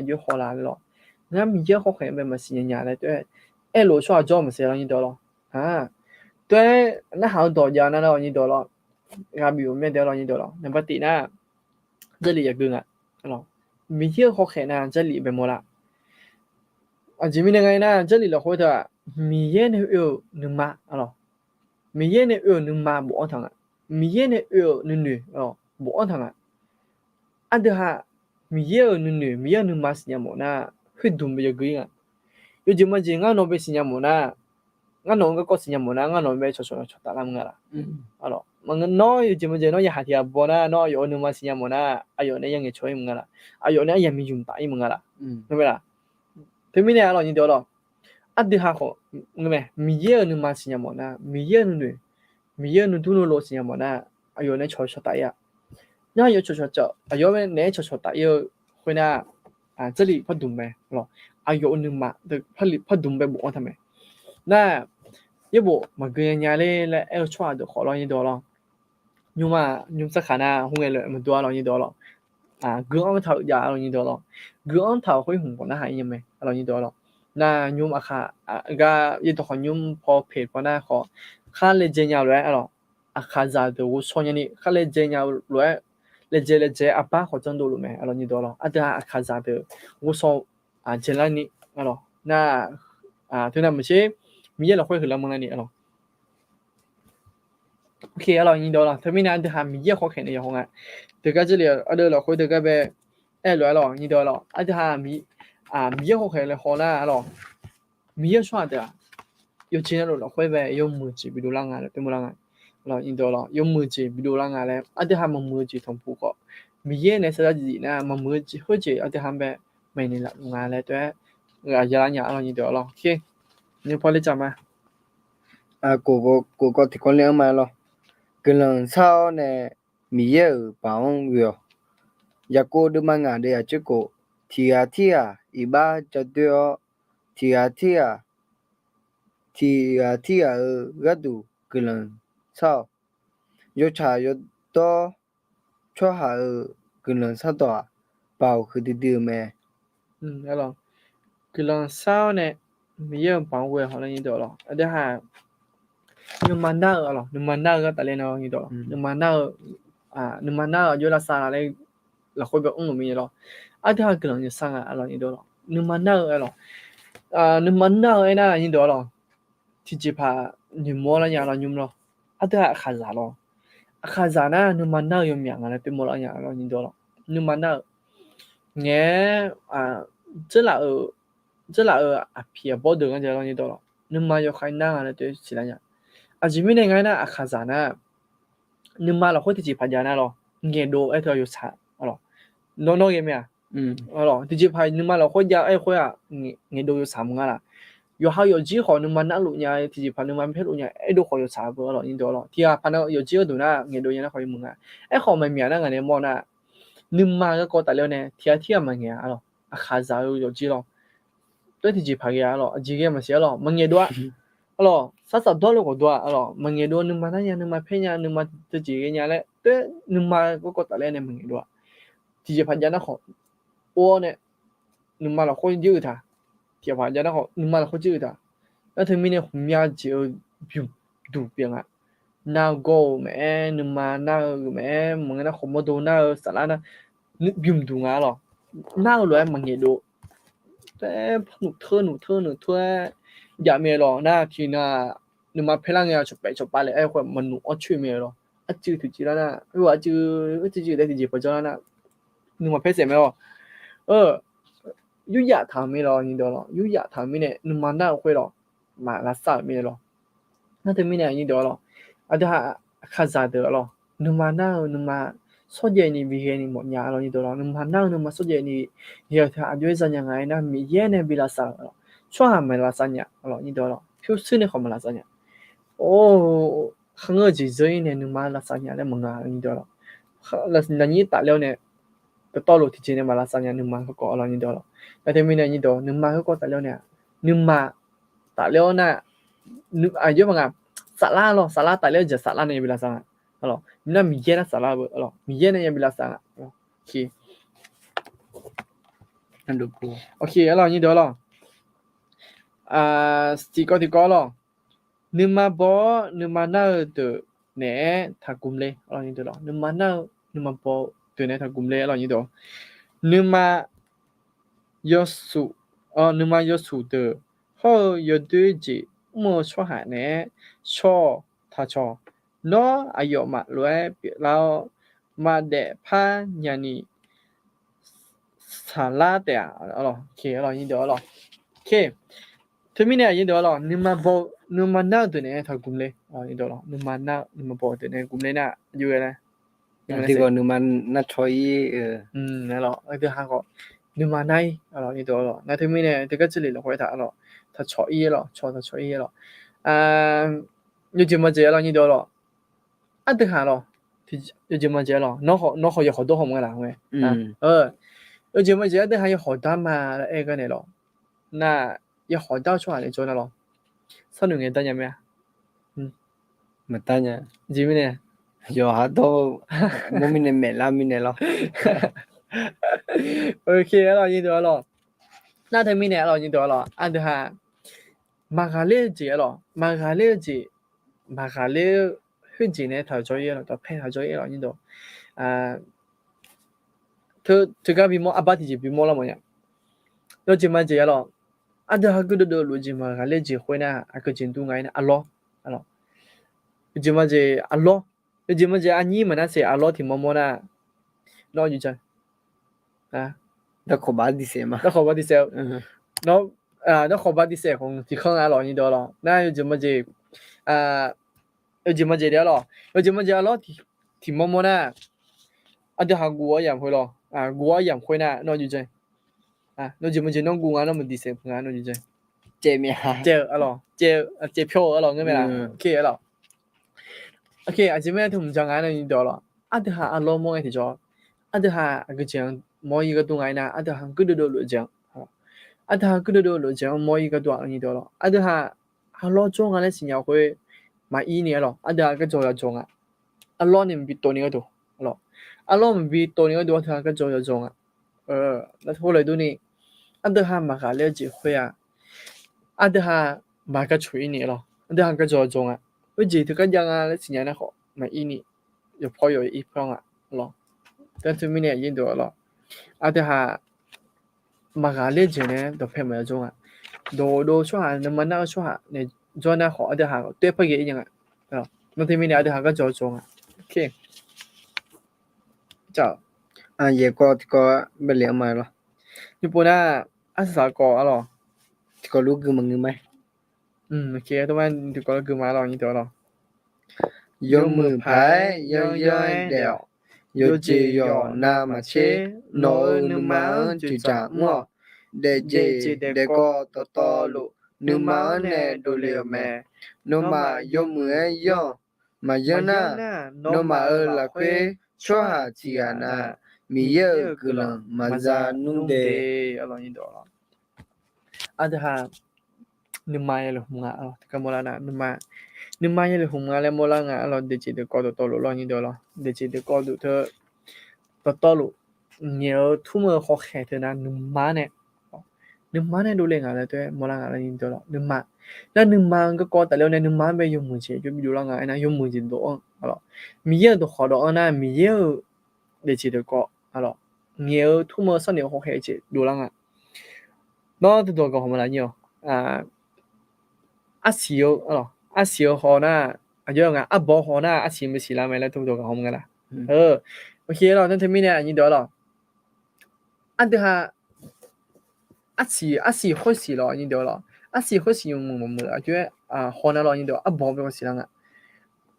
越學難咯，那มีเยอะ學起咩乜事人咧？對，攞出嚟做乜事เรา呢度咯，對，那好多人那เรา呢度咯。比如面对เรานี่ตัวเราในปฏินะ这里也跟啊咯มีเยอะขอแค่นะ这里ไปหมดละจีมียังไงนะ这里เราคุยเถอะมีเยอะเนี่ยหนึ่งมา咯มีเยอะเนี่ยหนึ่งมาบ่อันทั้งอ่ะมีเยอะเนี่ยหนึ่ง咯บ่อันทั้งอ่ะอันเดียวฮะมีเยอะหนึ่งมีเยอะหนึ่งมาสิเนี่ยหมดนะคือดุมไปยังไงอ่ะอยู่จีมันจีงานโนไปสิเนี่ยหมดนะงานโนก็สิเนี่ยหมดนะงานโนไปชดตาลามงละ咯มันน้อยอยู่จริงๆน้อยอย่าหาที่อ่ะบ่นะน้อยอยู่นึงมาสิยามนะอายุเนี่ยยังช่วยมึงละอายุเนี่ยยังมียุ่งตายมึงละใช่ไหมล่ะถึงไม่เนี่ยเรานี่เดียวหรออันเดียวหาของงั้นไหมมีเยอะนึงมาสิยามนะมีเยอะนึงทุนโลสิยามนะอายุเนี่ยช่วยตายอ่ะเนี่ยอายุช่วยจะอายุเนี่ยช่วยตาย会呢这里พัดดุมไปหรออายุนึงมาแต่พัดดุมไปบ่ทำไมน่ะยบ่มาเกยญาเลยแล้วเอลชัวเดี๋ยวขอเรานี่เดียวหรอnhung sắc khả na hung lợi mà tua lo như đó lo gương ông thảo giả lo như đó lo gương ông thảo hơi hùng của nó hay như mày lo như đó lo na nhung khả ga y to còn nhung po phê của nó khó khá lệ dễ nhau rồi lo khá giả được u số như khá lệ dễ nhau rồi lệ dễ apa khó chân đồ luôn mày lo như đó lo ada khá giả được u số dễ là ni lo na thứ nào mình sẽ mình là hơi hưởng mong là ni lo OK เรานี่ดอลถ้าไม่นานจะหามีเยอะขอแข่งในห้องอ่ะเดี๋ยวก็จะเหลือเดี๋ยวเราคุยเดี๋ยวก็ไปรวยหรอนี่ดอลหรออาจจะหามีเยอะขอแข่งในห้องน่ะหรอมีเยอะชัวร์เดี๋ยว有钱的เราคุยไป有มือจีไปดูร่างงานเลยเป็นมือร่างงานเรานี่ดอลหรอ有มือจีไปดูร่างงานแล้วอาจจะหามือจีทำผู้ก็มีเยอะในสถานที่นะมือจีหัวจีอาจจะหาแบบไม่ในหลักงานแล้วแต่ยาลาเรานี่ดอลหรอโอเคนี่พอเลยจำมากูก็ที่คนเลี้ยงมาหรอcái lần sau này mi ye bảo người ya cô đưa mang ngà đây chứ cô thì iba cho đưa thì ที่ก็ดูกลันเศร้ายศชายศต่อชั่วหากลันซะต่อเป่าคือดื้อๆแม่ အဲ့လိုကလန်ဆောင်းနဲ့မရပေါင်းဝဲဟောလည်းညတော့လောအဲ့ဒါဟာနမနာအဲ့လိုနမနာကတလည်းနော်ညတော့နမနာနမနာယောလာစာလည်းလာခွေဘုံမီလောအဲ့ဒါကလန်ဆန်းအဲ့လိုညတော့နမနာအဲ့လိုနမနာအဲ့နာညတော့လောတီချပါညမောလာညာလောညမလောအဲ့ဒါအခါစားလောအခါစားနာနမနာယုံမြန်ကလည်းပြမောလာညာလောညတော့လောနမနာငဲ这老撇包的感觉让你到了，你妈要开那了对起来呀，这边那个那卡啥呢？你妈了会自己拍家那咯，眼多一条有差，咯，孬个咩啊？咯，自己拍你妈了会家会啊，眼多有差么啦？有好有几好，你妈那路呀，自己拍你妈拍路呀，都好有差不咯，你到了，第二拍到有几个度那眼多人那可以么啊？好没面那个呢么那？你妈个搞大了呢，天么眼咯，卡啥有几咯？对自己拍嘅咯，自己咪寫咯，問嘢多，咯，實多咯個多，咯，問嘢多，你買乜嘢，你買片嘢，你買自己嘅嘢咧，對，你買嗰個大咧，你問嘢多，自己拍嘢那好，我呢，你買了好久他，自己拍嘢那好，你買了好久他，那他明年後面就ดู變啊，那個咩，你買那個咩，問那好麼多那啥啦那，你變ดู啊咯，那個來問嘢多。แต่หนูเธออย่าเมรอหน้าทีน่ะหนูมาเพลังยาจบไปเลยไอ้คนมันหนูอ้อช่วยเมรออ่ะจื้อถึงจีแล้วนะไม่ว่าจื้อได้จีพอจ้านะหนูมาเพเสไม่รอยุยะถามไม่รอนี่ดอรอยุยะถามไม่เนี่ยหนูมาหน้าคุยรอมาลาซาไม่รอน่าจะไม่เนี่ยนี่ดอรออ่ะเดี๋ยวข้าจะเดอรอหนูมาหน้าหนูมา所以你比你莫伢了，你多了，你怕那你嘛所以你要他就怎样哎那米也呢比拉萨了，说还没拉萨伢了，你多了，就是你好没拉萨伢，哦，很个几岁呢，你嘛拉萨伢来蒙啊，你多了，那你大了呢，个道路提前呢嘛拉萨伢你嘛个搞了你多了，那对面呢你多，你嘛个搞大了呢，你嘛大了呢，你就问啊，萨拉咯，萨拉大了就萨拉呢比拉萨。alors mina miyena sala alors miyena ya bila sala ok นั่นดูปู ok alors ni do lo ti ko lo nima bo nima na de ne tha kumle alors ni do lo nima bo de ne tha kumle alors ni do nima yosu nima yosu de ho yo de ji mo chwa ha ne cho tha cho nó ai dụ mà lưỡi bị lao mà để pha nhà nị xả lá để ok rồi như đó rồi ok thứ mình này như đó rồi nhưng mà nào từ này thằng cùng lên như đó rồi nhưng mà bỏ từ này cùng lên nè như vậy này ที่ก่อนนึงมันน่าชอยนั่นหรอไอ้ที่ห้างก็nhưng mà này như đó rồi那thứ mình này thì cái chỉ là hỏi thằng rồi thằng chọi ý rồi thằng chọi ý rồi như thế mà giờ là như đó rồi啊，等下咯，有节目节咯，侬好有好多项目啦，喂，有节目节等下有好多嘛，那个呢咯，那有好多出来你做那咯，三年等下咩啊？มาตั้งเนี่ย 节目呢？有好多我们的美拉米的咯 OK 咯，你多咯，那他明年咯，你多咯，啊等下马卡列节咯，马卡列。佢前呢頭做嘢咯，就拼頭做嘢咯呢度，佢家邊冇阿爸自己邊冇啦冇嘢，有節目節咯，啊就係佢哋錄節目，佢哋結婚呢，啊佢前度嗌呢阿羅，節目節阿羅，節目節阿姨們那時阿羅田某某呢，攞住陣，แล้วขอบาดีเสียมา แล้วขอบัตรเซลแล้วขอบัตรเซลของที่ข้างอา羅呢度咯，那有節目節有節目節了咯，有節目節咯，田某某呢，啊就係我人去咯，我人去呢，攞住陣，攞節目節攞我攞唔啲成盤攞住陣，借咩啊借啊咯，借票啊咯，咁樣啦，OK 啊咯，OK 啊，節目都唔就眼呢度咯，啊就係阿羅冇嘅條咗，啊就係個獎冇一個東眼啦，啊就係佢哋都攞獎，啊就係佢哋都攞獎冇一個東呢度咯，啊就係阿老种啊嘞新娘会买一年咯，阿德个做要种啊，阿老你比多年个多，咯，阿老比多年个多，他个做要种啊，那后来都呢，阿德哈马卡了机会啊，阿德哈马个吹年咯，阿德哈个做要种啊，我记得个样啊嘞新娘嘞好买一年，有跑有一票啊，咯，但是明年印度咯，阿德哈马卡了机呢都配没种啊。do cho ha na mana cho ha ne jo na ho de ha te pa ge yang a no te mi ne de ha ga jo jo okay 叫也个不了嘛了，你不那啥个啊咯这个路给么个没， okay ตะวันที่ก็คือมา了你得了有门牌有了，有只有那么切，no 你们就讲我，的这的个多路，你们呢都了没，你们有门有，嘛有那，你们拉亏，说下子啊那，没有个人嘛在弄的，啊了你得了啊的哈你买了红啊个莫啦那你买了红啊了莫啦啊了的这的高度多路了你得了的这的高度它多路你要出门好开的那你买呢你买呢都连啊了对莫啦啊了你得了你买那你买个高得了呢你买呗用门钱就比如啦啊那用门钱多啊了米也都好多那米也的这的高啊了你要出门上年好开去路啦啊那都多个好么啦你啊阿少咯，阿少可那阿樣啊，阿伯可那阿少咪是啦，咪咧都做個好噶啦。OK 咯，等睇咩咧？你得咯，阿啲下阿少開始咯，你得咯，阿少開始用冇啊，就啊可那咯，你得阿伯俾我是啦啊，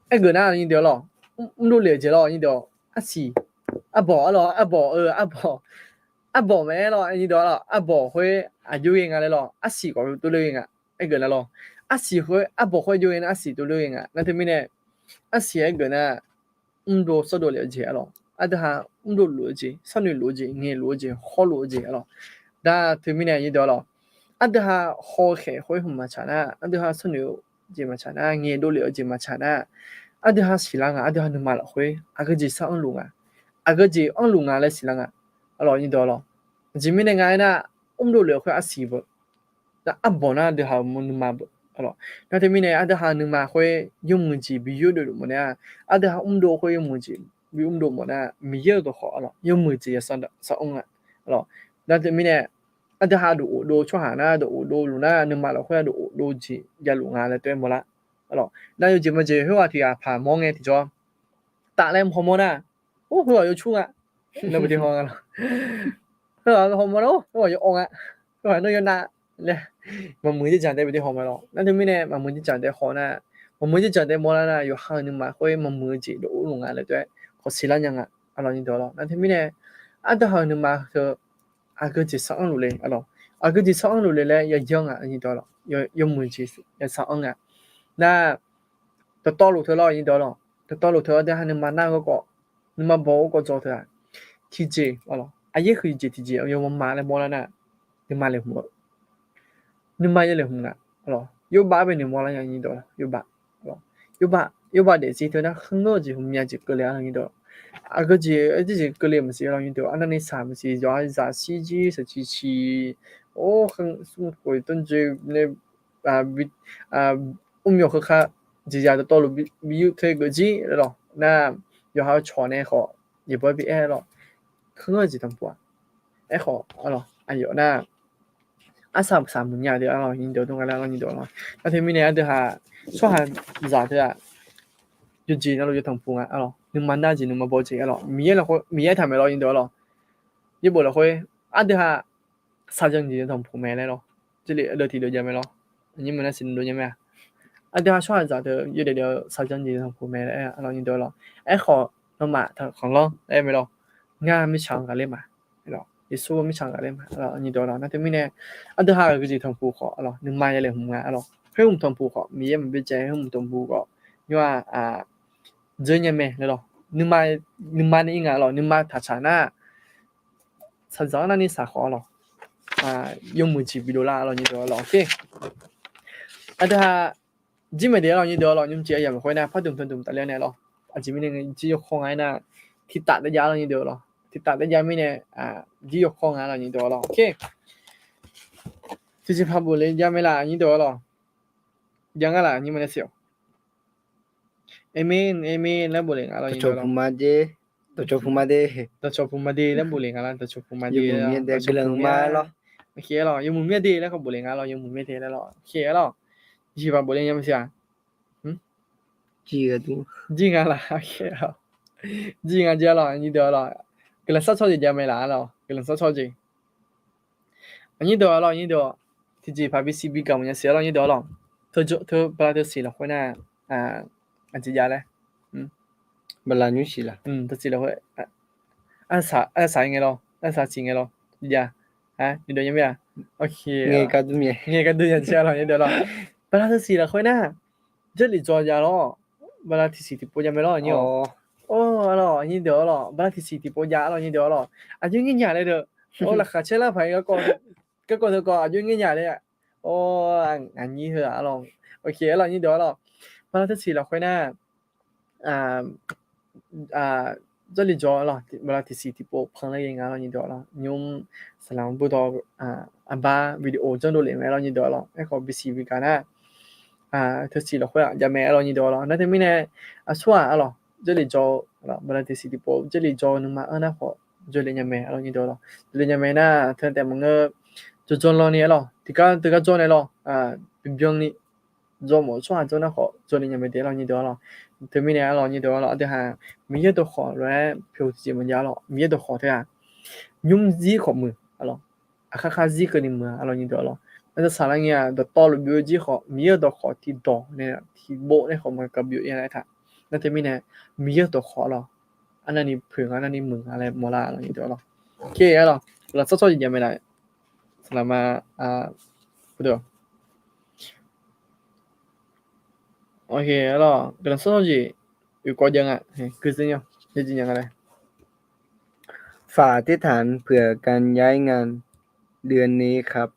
一個那你得咯，唔都了解咯，你得阿少阿伯咯，阿伯咩咯，你得咯，阿伯會阿有嘢嘅咯，阿少個都了嘢嘅，一個那咯。阿時會阿伯會用阿時都留言啊，那對面呢？阿時一個呢，多少多了解咯，阿得下多邏輯，三類邏輯，五邏輯，好邏輯咯。那對面呢？你得咯，阿得下好開會唔嘛慘啊，阿得下三類節嘛慘啊，五都了解嘛慘啊，阿得下是啦啊，阿得下你買了會，阿個節上路啊，阿個節安路啊咧是啦啊，阿咯你得咯，前面呢個呢，多了解阿時不，那阿伯呢？得下冇你買不。那對面呢？阿得下你買會用門字比較多麼呢？阿得下多會用門字比多麼呢？沒有都好咯，用門字也算的少啊，咯。那對面呢？阿得下多出下那多路那你買了會多字也路啊咧對麼啦？咯。那有節目就佢話題啊，爬網嘅咗，打咧好麼呢？哦，佢話要出啊，你唔聽講啊？佢話好麼咯？佢話要按啊，佢話都要拿咧。mà muốn đi chọn đây bị đi học mà lo, nên thế mình này mà muốn đi chọn đây khó nè, mà muốn đi chọn đây mua là有行你买会嘛muốn gì đủ luôn à đấy, có xí là nhang à, lo như đó lo, nên thế mình này, ada hành你买就cái gì sáng luôn lên, cái gì sáng luôn lên là yang à như đó lo,有muốn gì ya sáng à, na to luôn thôi lo như đó lo, to luôn thôi, ada hành你买那个，你买包个做thôi à, thì gì, ai biết cái gì thì gì,有买来mua nè,你买来mua你买了红啊，有把被你摸了样你多了，有把的这头那很多就面就过来你多，啊个这过来么是了你多，啊那你啥么是就还啥CG是7哦很会顿就那比我们要喝咖，这家的道路比有推个机了，那要还穿那好，也不比爱了，很多就当不啊，爱好哎呦那。阿三门nhà thì anh nhìn được không anh nhìn được không? Anh thấy mình này được ha, số hàng giả thế à? Dù gì nó là thằng phụ à, nhưng mà na gì nhưng mà bao nhiêu mình thằng mày lo nhìn được rồi, như bộ là thôi, anh được ha, sao chẳng gì thằng phụ mày này lo, chỉ là đợt thì đợt giờ mày lo, nhưng mà nó xin đợt giờ mày, anh được ha số hàng giả thì như để được sao chẳng gì thằng phụ mày này, anh nhìn được rồi, anh khó nó mà thằng khó lo, em mày lo, nghe mới chẳng cả lên mà, lo. 也说没想个嘞嘛，你多了，那对面呢？啊，都还有个是同步好，你买也来红啊，还有同步好，米也没别还有同步好，因为这年没了，你买那应该你买他产那，实际上那你啥好了，用木器比如啦，你多了，OK。啊他基本的了你得了你接也不会呢怕dum打两年了啊基本的只有空爱呢ที่ตัดได้ยา了你得了ที่ตัดได้ยาไม่เนี่ย只有空爱了你得了 OK 就是怕不เลยยาไม่ละ你得了ยังไงล่ะ你们的小เอเมนแล้วบุเรงอะไร ต นี่ ช เดี๋ยวเรา พูมาเจตชพูมาเด ตัวชอบพูมาดีแล้วบุเรงอะไรตัวชอบพูมา อยู่ ดี บ่มี แล้ว แต่ ตัวชอบ กำลัง พู มา มา เหรอ โอเคหรอยังมุมเมียดีแล้วก็บุเรงอะไรยังมุมเมียดีแล้วหรอโอเคหรอยี่ป่ะบุเรงยังไม่ใช่ จีกะตู จริงอะไรโอเคหรอจริงอ่ะเจ้าหรอนี่เดี๋ยวหรอกำลังซัดชอบจีจะไม่ละหรอกำลังซัดชอบจีอันนี้เดี๋ยวหรอนี่เดี๋ยวที่จีพาไปซีบีกับมันยังเสียหรอนี่เดี๋ยวหรอเธอปลาเธอสีหรอคนน่ะอันจียาเลย บลาญูชิล่ะ เธอสีหรอคนอันสายไงหรออันสายจริงไงหรอยา你的有没有 OK เงกะตุเมีย 你个对象接了，你得了。本来是死了回呢，这里做家了，本来是不家没了你 อ๋อ 哦，了你得了，本来是不家了你得了，啊就你家来的，我了下车了朋友个头个就你家的，哦，俺你是啊了，OK 了你得了，本来是死了回呢，啊这里做了，本来是不碰了人家了你得了，用。สลามบุตรอันบ้าวิดีโอจนดูเลยไหมเรานี่เดียวหรอไอ้ขอบีซีวีกันนะเธอสีเราคุยจะแม่เรานี่เดียวหรอนั่นที่ไม่แน่ชัวร์หรอจะเลยจอหรอบางทีสิที่พอจะเลยจอนึงมานะขอจะเลยยังแม่เรานี่เดียวหรอจะเลยยังแม่นะเธอแต่มึงจะจนเราเนี่ยหรอที่ก็จนเลยหรอเป็นเรื่องนี้จอหมดชัวร์จนนะขอจะเลยยังไม่เดียวเรานี่เดียวหรอเธอไม่แน่เรานี่เดียวหรอเดี๋ยวมีเยอะตัวขอแล้วผิวสีมันยาวหรอมีเยอะตัวขอเท่ายุ่งยีขอมือalors akaka zi que ni ma alors ni do alors那啥了呀的到了bio ji好米的好提到呢提bo呢好嘛个 bio 原来他那这边呢米的好了อันนั้นนี่เพิ่งอันนั้นนี่มึงอะไรหมดละอะไรนี่เดียวหรอโอเคแล้วเราซัดๆยังไม่ได้สลามา不对โอเคแล้วก็ซัดๆอยู่ก็ยังคือสิ่งยังจริงยังอะไร ฝากอธิษฐานเผื่อการย้ายงานเดือนนี้ครับ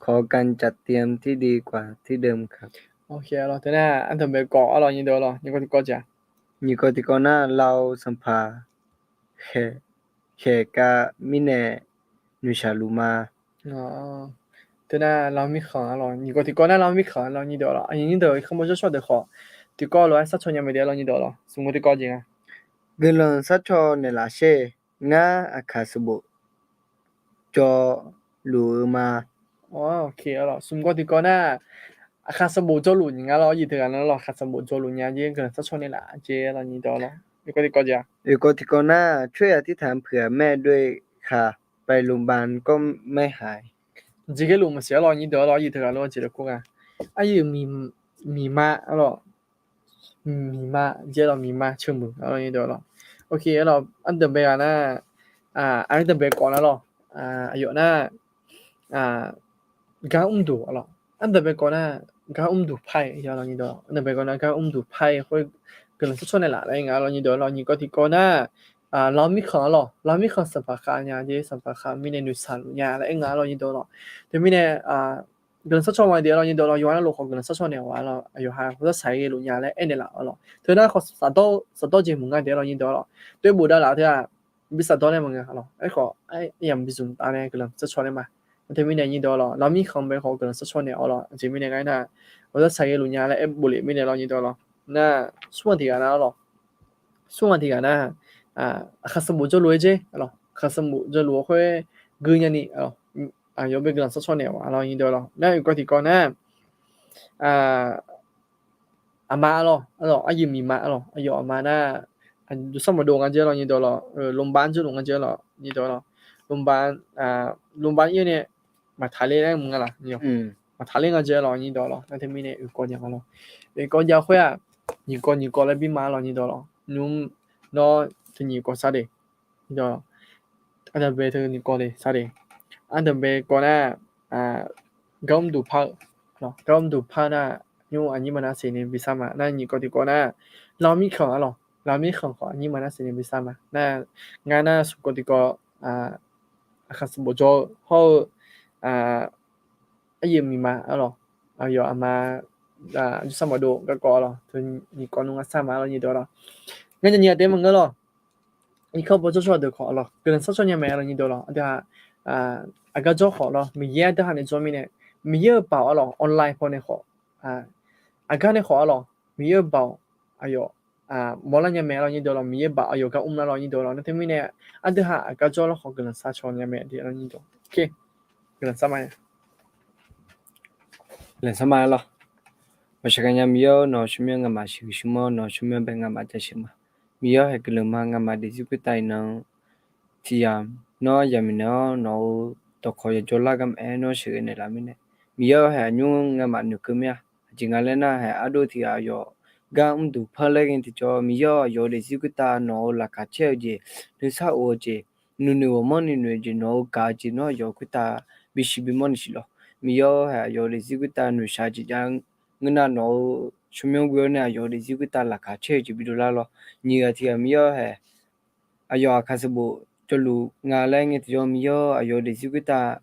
ขอการจัดเตรียมที่ดีกว่าที่เดิมครับ โอเคแล้วแต่น่ะอันทำไปก่ออะไรนี่เดียวหรอนี่ก็ที่ก่อจ้ะ นี่ก็ที่ก่อนหน้าเราสัมภาแขกะมิแนนุชาลูมา อ๋อแต่น่ะเราไม่ขอหรอกนี่ก็ที่ก่อนหน้าเราไม่ขอเรานี่เดียวหรออันนี้เดียวเขาไม่ชอบเดี๋ยวขอที่ก่อนเราสักชนยังไม่เดียวเรานี่เดียวหรอสมมติที่ก่อจริงอ่ะ เกลอนสัชชอเนลาเชงาอาคาสบุจอลูมา อ๋อโอเคแล้วสมมติที่ก่อนหน้าคาสบูโจลุนงั้นเราอยู่ถึงนั้นแล้วคาสบูโจลุนยังยังเกินสักชนนี่แหละเจเรานี่เดียวหรอนี่ก็ที่ก่อจ้ะ อีกก็ที่ก่อนหน้าช่วยอธิษฐานเผื่อแม่ด้วยค่ะ ไปโรงพยาบาลก็ไม่หาย 自己路么写了，你得了一头了，记得过啊。有密码了，密码接了密码全部，然后你得了。OK 了，俺等别个呢，俺等别讲了咯，有呢，刚度了，俺等别讲呢，刚度派，要了你得了，俺等别讲呢，刚度派会跟人说出来了，然后你得了，你个ที่ก่อนนะเราไม่ขอหรอกเราไม่ขอสัมภาระเนี่ยที่สัมภาระมีในนุสานเนี่ยแล้วเองเรานี่เดียวหรอกแต่มีในเกินสักช่วงวันเดียวเรานี่เดียวเราอยู่ในโลกของเกินสักช่วงเนี่ยว่าเราอยู่หาเขาจะใช้ลุญญาและเอ็นเดล่ะหรอกเธอน่าขอสัตว์เจมึงกันเดียวเรานี่เดียวหรอกด้วยบุญได้แล้วที่มีสัตว์เนี่ยมึงหรอกไอ้ขอไอ้ยังมีส่วนต่างเนี่ยเกินสักช่วงเนี่ยมาแต่มีในนี่เดียวหรอกเรามีคำไปขอเกินสักช่วงเนี่ยหรอกจริงมีในไงนะเขาจะใช้ลุญญาและเอ็บุหรี่มีในเรานี่เดียวหรอกน่าส่วนที่กันนะหรอกส่วนที่กันนะคาสมุจะรวยเจ้หรอคาสมุจะรวยค่อยเกินยันนี่หรอยกไปกันสักช่วงเนี่ยว่าเราอย่างเดียวหรอนั่นอีกที่ก่อนนะอามาหรออายุมีมาหรออายุอามานะดูสมดุลกันเจอหรออย่างเดียวหรอโรงพยาบาลจะลงกันเจอหรออย่างเดียวหรอโรงพยาบาลเนี่ยมาทะเลได้มึงกันล่ะเนี่ยมาทะเลกันเจอหรออย่างเดียวหรอนั่นที่มีเนี่ยอีกอย่างหรออีกอย่างค่อยอีกแล้วบินมาหรออย่างเดียวหรอนุ่มเนาะที่นี่ก็ซะดิเดี๋ยวอันเดอร์เบย์นี่ก็เลยซะดิอันเดอร์เบย์ก็น่ะก็มดูพักเนาะก็มดูพักน่ะยูอันนี้มันน่ะเสียในวิซ่ามานั่นนี่ก็ที่ก็น่ะเรามีของหรอเรามีของอันนี้มันน่ะเสียในวิซ่ามานั่นงานน่ะสุดก็ที่ก็อาคาสบุโจเฮาอาอายุมีมาหรอ有阿妈就什么都个搞了，就你搞弄个啥嘛了你得了，人家你也得问个了，你考不做出来就考了，个人说出你买了你得了，对哈个做好了，没也得哈你做咩呢？没有报了 online 帮你考个你考了，没有报，冇了你买了你得了，没有报，个了你得了，那对面呢？得哈个做了好个人啥出你买的了你得，OK，个人啥嘛呀？ lần sau mai lo mà sẽ nghe mía nó xem miếng ngắm mà xíu xíu mà nó xem miếng bên ngắm mà chơi xíu mà mía hay cái lượng mà ngắm mà để giúp cái tay nó thì nó giờ mình nó tao khỏi cho lá gam nó sẽ cái này làm cái này mía hay nhung ngắm mà được cái mía chỉ ngay lên hay ở đâu thì ở yo gam đủ phơi lên thì cho mía yo để giúp cái tay nó là cá chép gì để sao ở gì nunu mà nunu gì nó cá gì nó yo cái ta bị xí bị mòn xí lo mía hay yo để giúp cái ta nó sao chỉ đang ngân nó chúng mình vừa nè yo để giúp cái ta là cá chép chỉ bị đồ la lo nhiều thì mía hay ayo khai bộ cho lu ngà lên thì cho mía ayo để giúp cái ta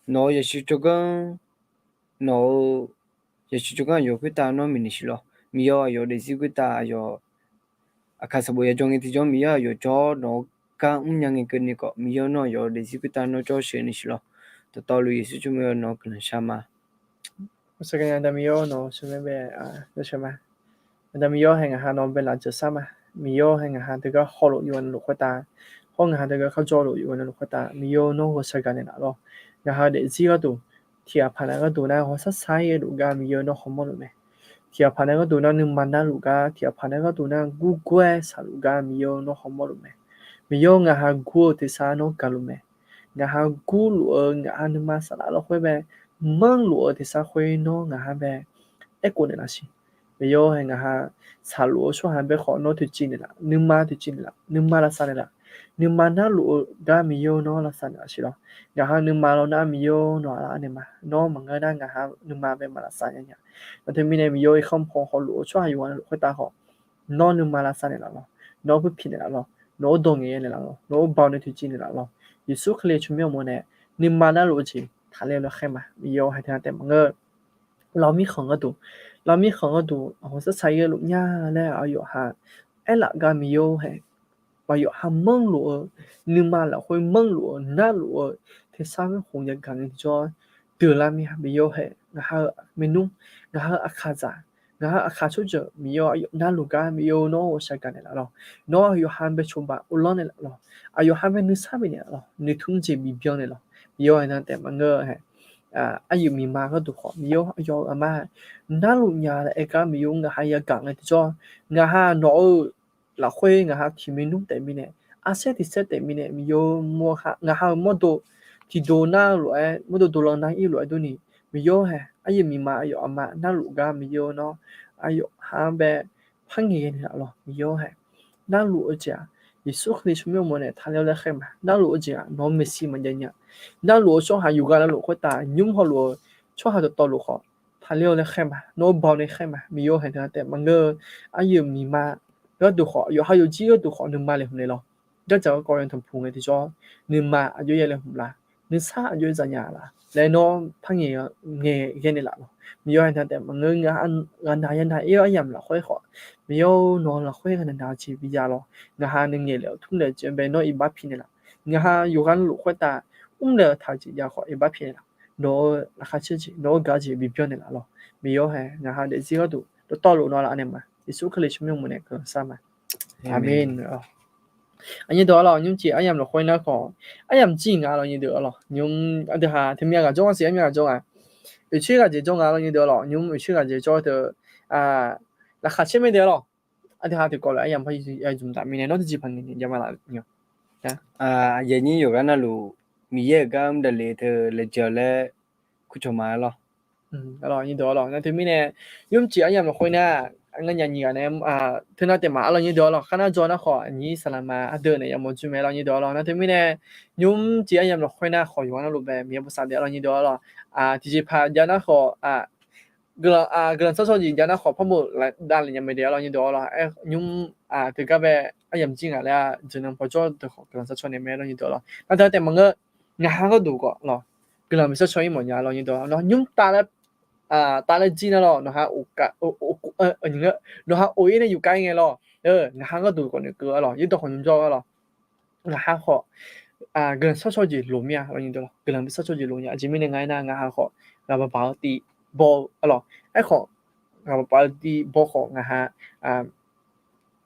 nó giờ chỉ cho cái nó giờ chỉ cho cái ayo cái ta nó mình xí lo mía ayo để giúp cái ta ayo khai bộ giờ trong thì cho mía ayo cho nó cả nhang cái này có mía nó ayo để giúp cái ta nó cho xí này xí lo tao lu giờ chúng mình nó cần sao mà Sa kanya damiyo no sumebe no shema damiyo henga ha no bela jasama miyo henga ha de holo yuan lu khota hong ha de kha jo lu yuan lu khota miyo no ho sa gane na lo ga ha de zi ga tu tia phana ga tu na ho sa sa ye lu ga miyo no homo lu me tia phana ga tu na nu mana lu ga tia phana ga tu na gu gwe sa lu ga miyo no homo lu me miyo nga ha gu te sa no ka lu me nga ha gu lu nga ha nu ma sa la lo khwe be mang lúa thì sao khuê nó ngà ha bè ép cô này là gì bây giờ hay ngà ha xả lúa số hàng bè khó nó thì chín là nhưng mà thì chín là nhưng mà là sao này là nhưng mà nó lúa đã mi yêu nó là sao này là đó ngà ha nhưng mà nó đã mi yêu nó là anh mà nó mà người đang ngà ha nhưng mà về mà là sao nhỉ và thì mình này mi yêu không họ lúa số hàng yuan lúa ta họ nó nhưng mà là sao này là nó bị pin này là nó đồng nghĩa này là nó bao nhiêu thì chín này là thì số khi chúng mình muốn này nhưng mà nó lúa gì thà lên nó khem mà yêu hay thế nào màเรามีของก็ดู我是才有路呀嘞哎呦哈哎那个没有嘿哎呦哈梦路你妈了会梦路那路ที่สร้าง红人กันที่จะตื่นแล้วมี有嘿然后没弄然后อาคาชุดเจอมี有哎呦那路个没有喏我想干的了喏有还没出吧我老的了哎呦还没你啥没呢了你通知มีเบี้ยเนี่ย了มี有那แต่มันก็嘿อายุมีมาก็ดูขอมีโยโยอามาน่าลุญญาเอกามีโยงาหายกังเลยที่จองาหาโนละคุยงาหาที่มีนุ่มแต่มีเนี่ยอาเซติเซแต่มีเนี่ยมีโยมัวหางาหาโมโดที่โดน่าหลวยโมโดโดลนาอีหลวยดูนี่มีโยแฮอายุมีมาอายุอามาน่าลุกามีโยเนาะอายุหาแบบพังเงินละหรอมีโยแฮน่าลุจ้ะยิสุขลิชุมโยโมเนี่ยทะเลเลยเข้มาน่าลุจ้ะน้องเมสซี่มันเนี่ย那罗说还有个那罗会打，用好罗说还就到罗好，他了来看嘛，那包来看嘛，没有很多的，那个有密码，那都好，有还有几个都好，能买来回来了，这这个个人同朋友的说，能买就也来回来，能啥就怎样啦，来那朋友也给你来了，没有很多的，那个俺大人他也要了会好，没有那了会可能拿去比较了，那还能也了，通了准备那一把皮的了，那还有个罗会打。le thà chỉ ya khỏi ba phe là nó là khá chỉ nó gà chỉ bị biến là lo mi yo hay nga ha để gì đó to to lo nó là anh mà Isu khali chúng mình muốn cái sao mà amen anh như đó là những chị anh em là khôi nó có anh em chỉ ngã là như đó là những anh ha thì mình cái trong cái gì mình cái trong ở chỗ cái gì trong cái là như đó là những ở chỗ cái gì cho được là khá chỉ mình đó là anh ha thì có lại anh em phải dùng tạm mình nó chỉ bằng những cái mà là nhiều giờ như vậy nó lu mi ye gam de le the le jo le ku cho ma lo rồi như đó rồi thì mình này những chị anh em là khôi na anh nghe nhạc này thế nào thì mà là như đó rồi khả năng cho nó khỏi như sao mà đợt này em muốn chuẩn bị là như đó rồi thì mình này những chị anh em là khôi na khỏi vào nó lúc bé mình không sao để là như đó rồi thì chỉ phải cho nó khỏi cái sao gì cho nó khỏi phong bộ là đan là nhà mình để là như đó rồi những từ các bé anh em chỉ là chỉ năng phải cho được cái sao này mình là như đó rồi thế thì mọi người ngã có đủ có rồi cái làm sao cho một nhà là như đó nó nhúng ta là ตาเลยจีนะ咯นะฮะโอกะโออย่างเงี้ยนะฮะโอ้ยเนี่ยอยู่ใกล้ไง咯นะฮะก็ดูก่อนเนี่ยก็咯ยิ่งตัวคนยุ่งจ้อ咯นะฮะขอกำลังชอบจีหลงเมียเรายิ่งตัว咯กำลังชอบจีหลงเนี่ยจิมิเนี่ยไงนะนะฮะขอเรามาเปล่าตีบอล咯ไอ้ขอเรามาเปล่าตีบอลขอนะฮะ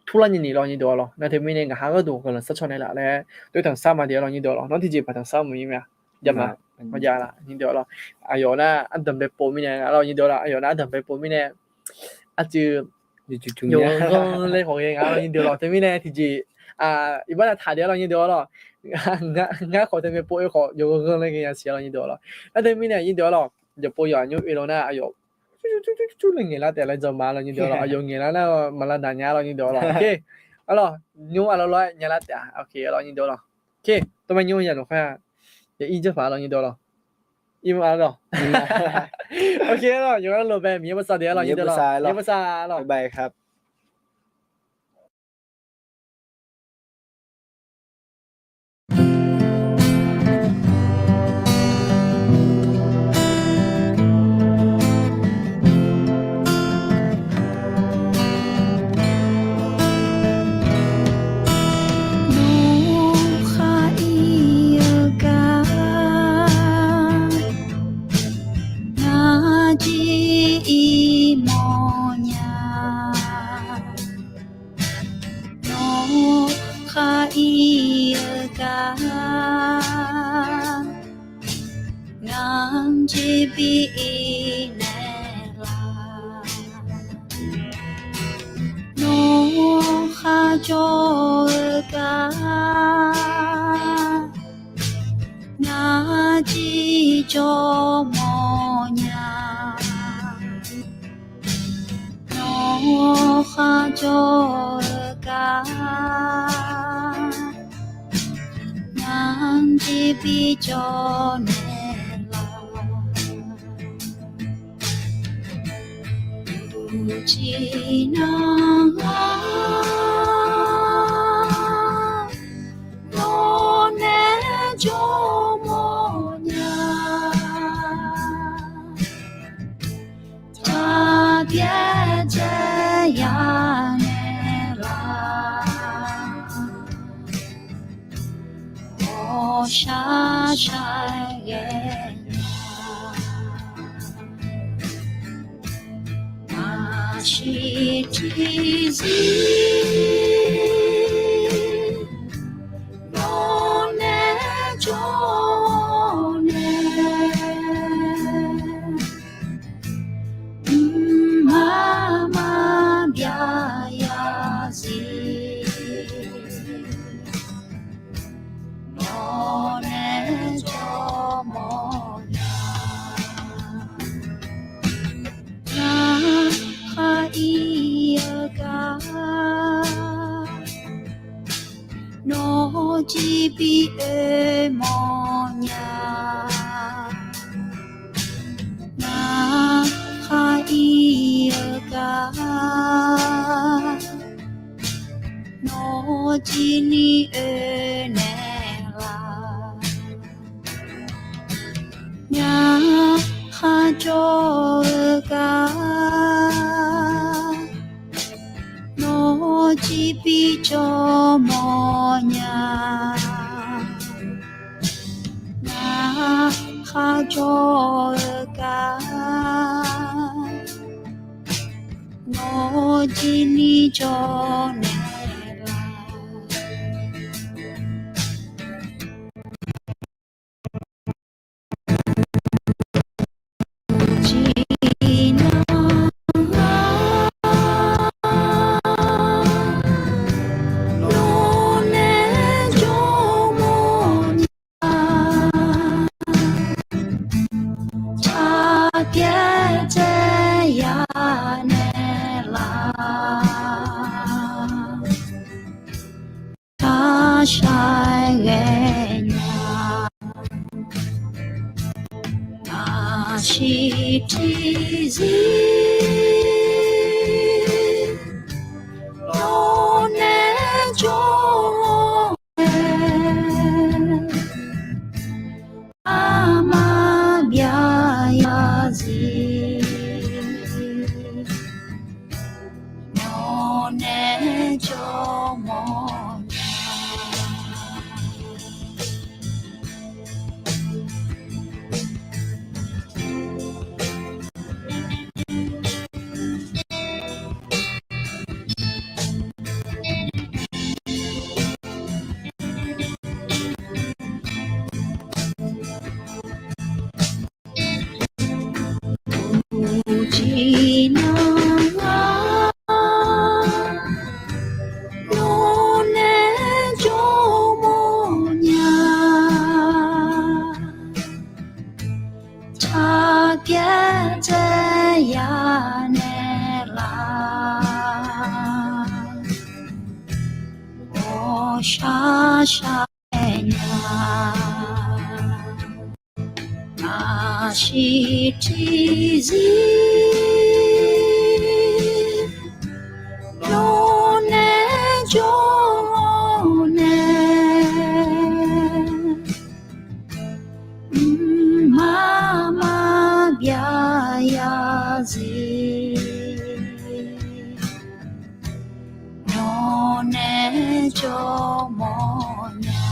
突然你咯，你多咯，那他们那个哈个多可能失传的啦嘞，对等三嘛的咯，你多咯，那ที่จีบ等三么样呀嘛，มายาละ你多咯，哎呦那อัน等ไปปูมิเนี่ยเรา你多啦，哎呦那等ไปปูมิเนี่ยอาจจะจุ有ๆ个เลยของเองเรา你多咯，他们เนี่ยที่จี一般来谈的เรา你多咯，俺ขอ他们ปูขอ有个เลย嘅事เรา你多咯，那他们เนี่ย你多咯，就ปูอย่างอยู่咯นะ哎呦。chút là nghĩa là để lại giờ mà là như đó là dùng nghĩa là mà là đàn nhà là như đó là ok alo nhung alo loại nhà là ok là như đó là ok tôi mình nhung nhà nó khoa để in cho phải là như đó là im alo ok rồi nhung alo về miếng bớt sao để là như đó là miếng bớt sao บ๊ายบายครับ ရှာရှာညာငါရှိတီစီလုံးနဲ့ကြောနဲ့မမပြရစီနော်နဲ့ကြောမောညာ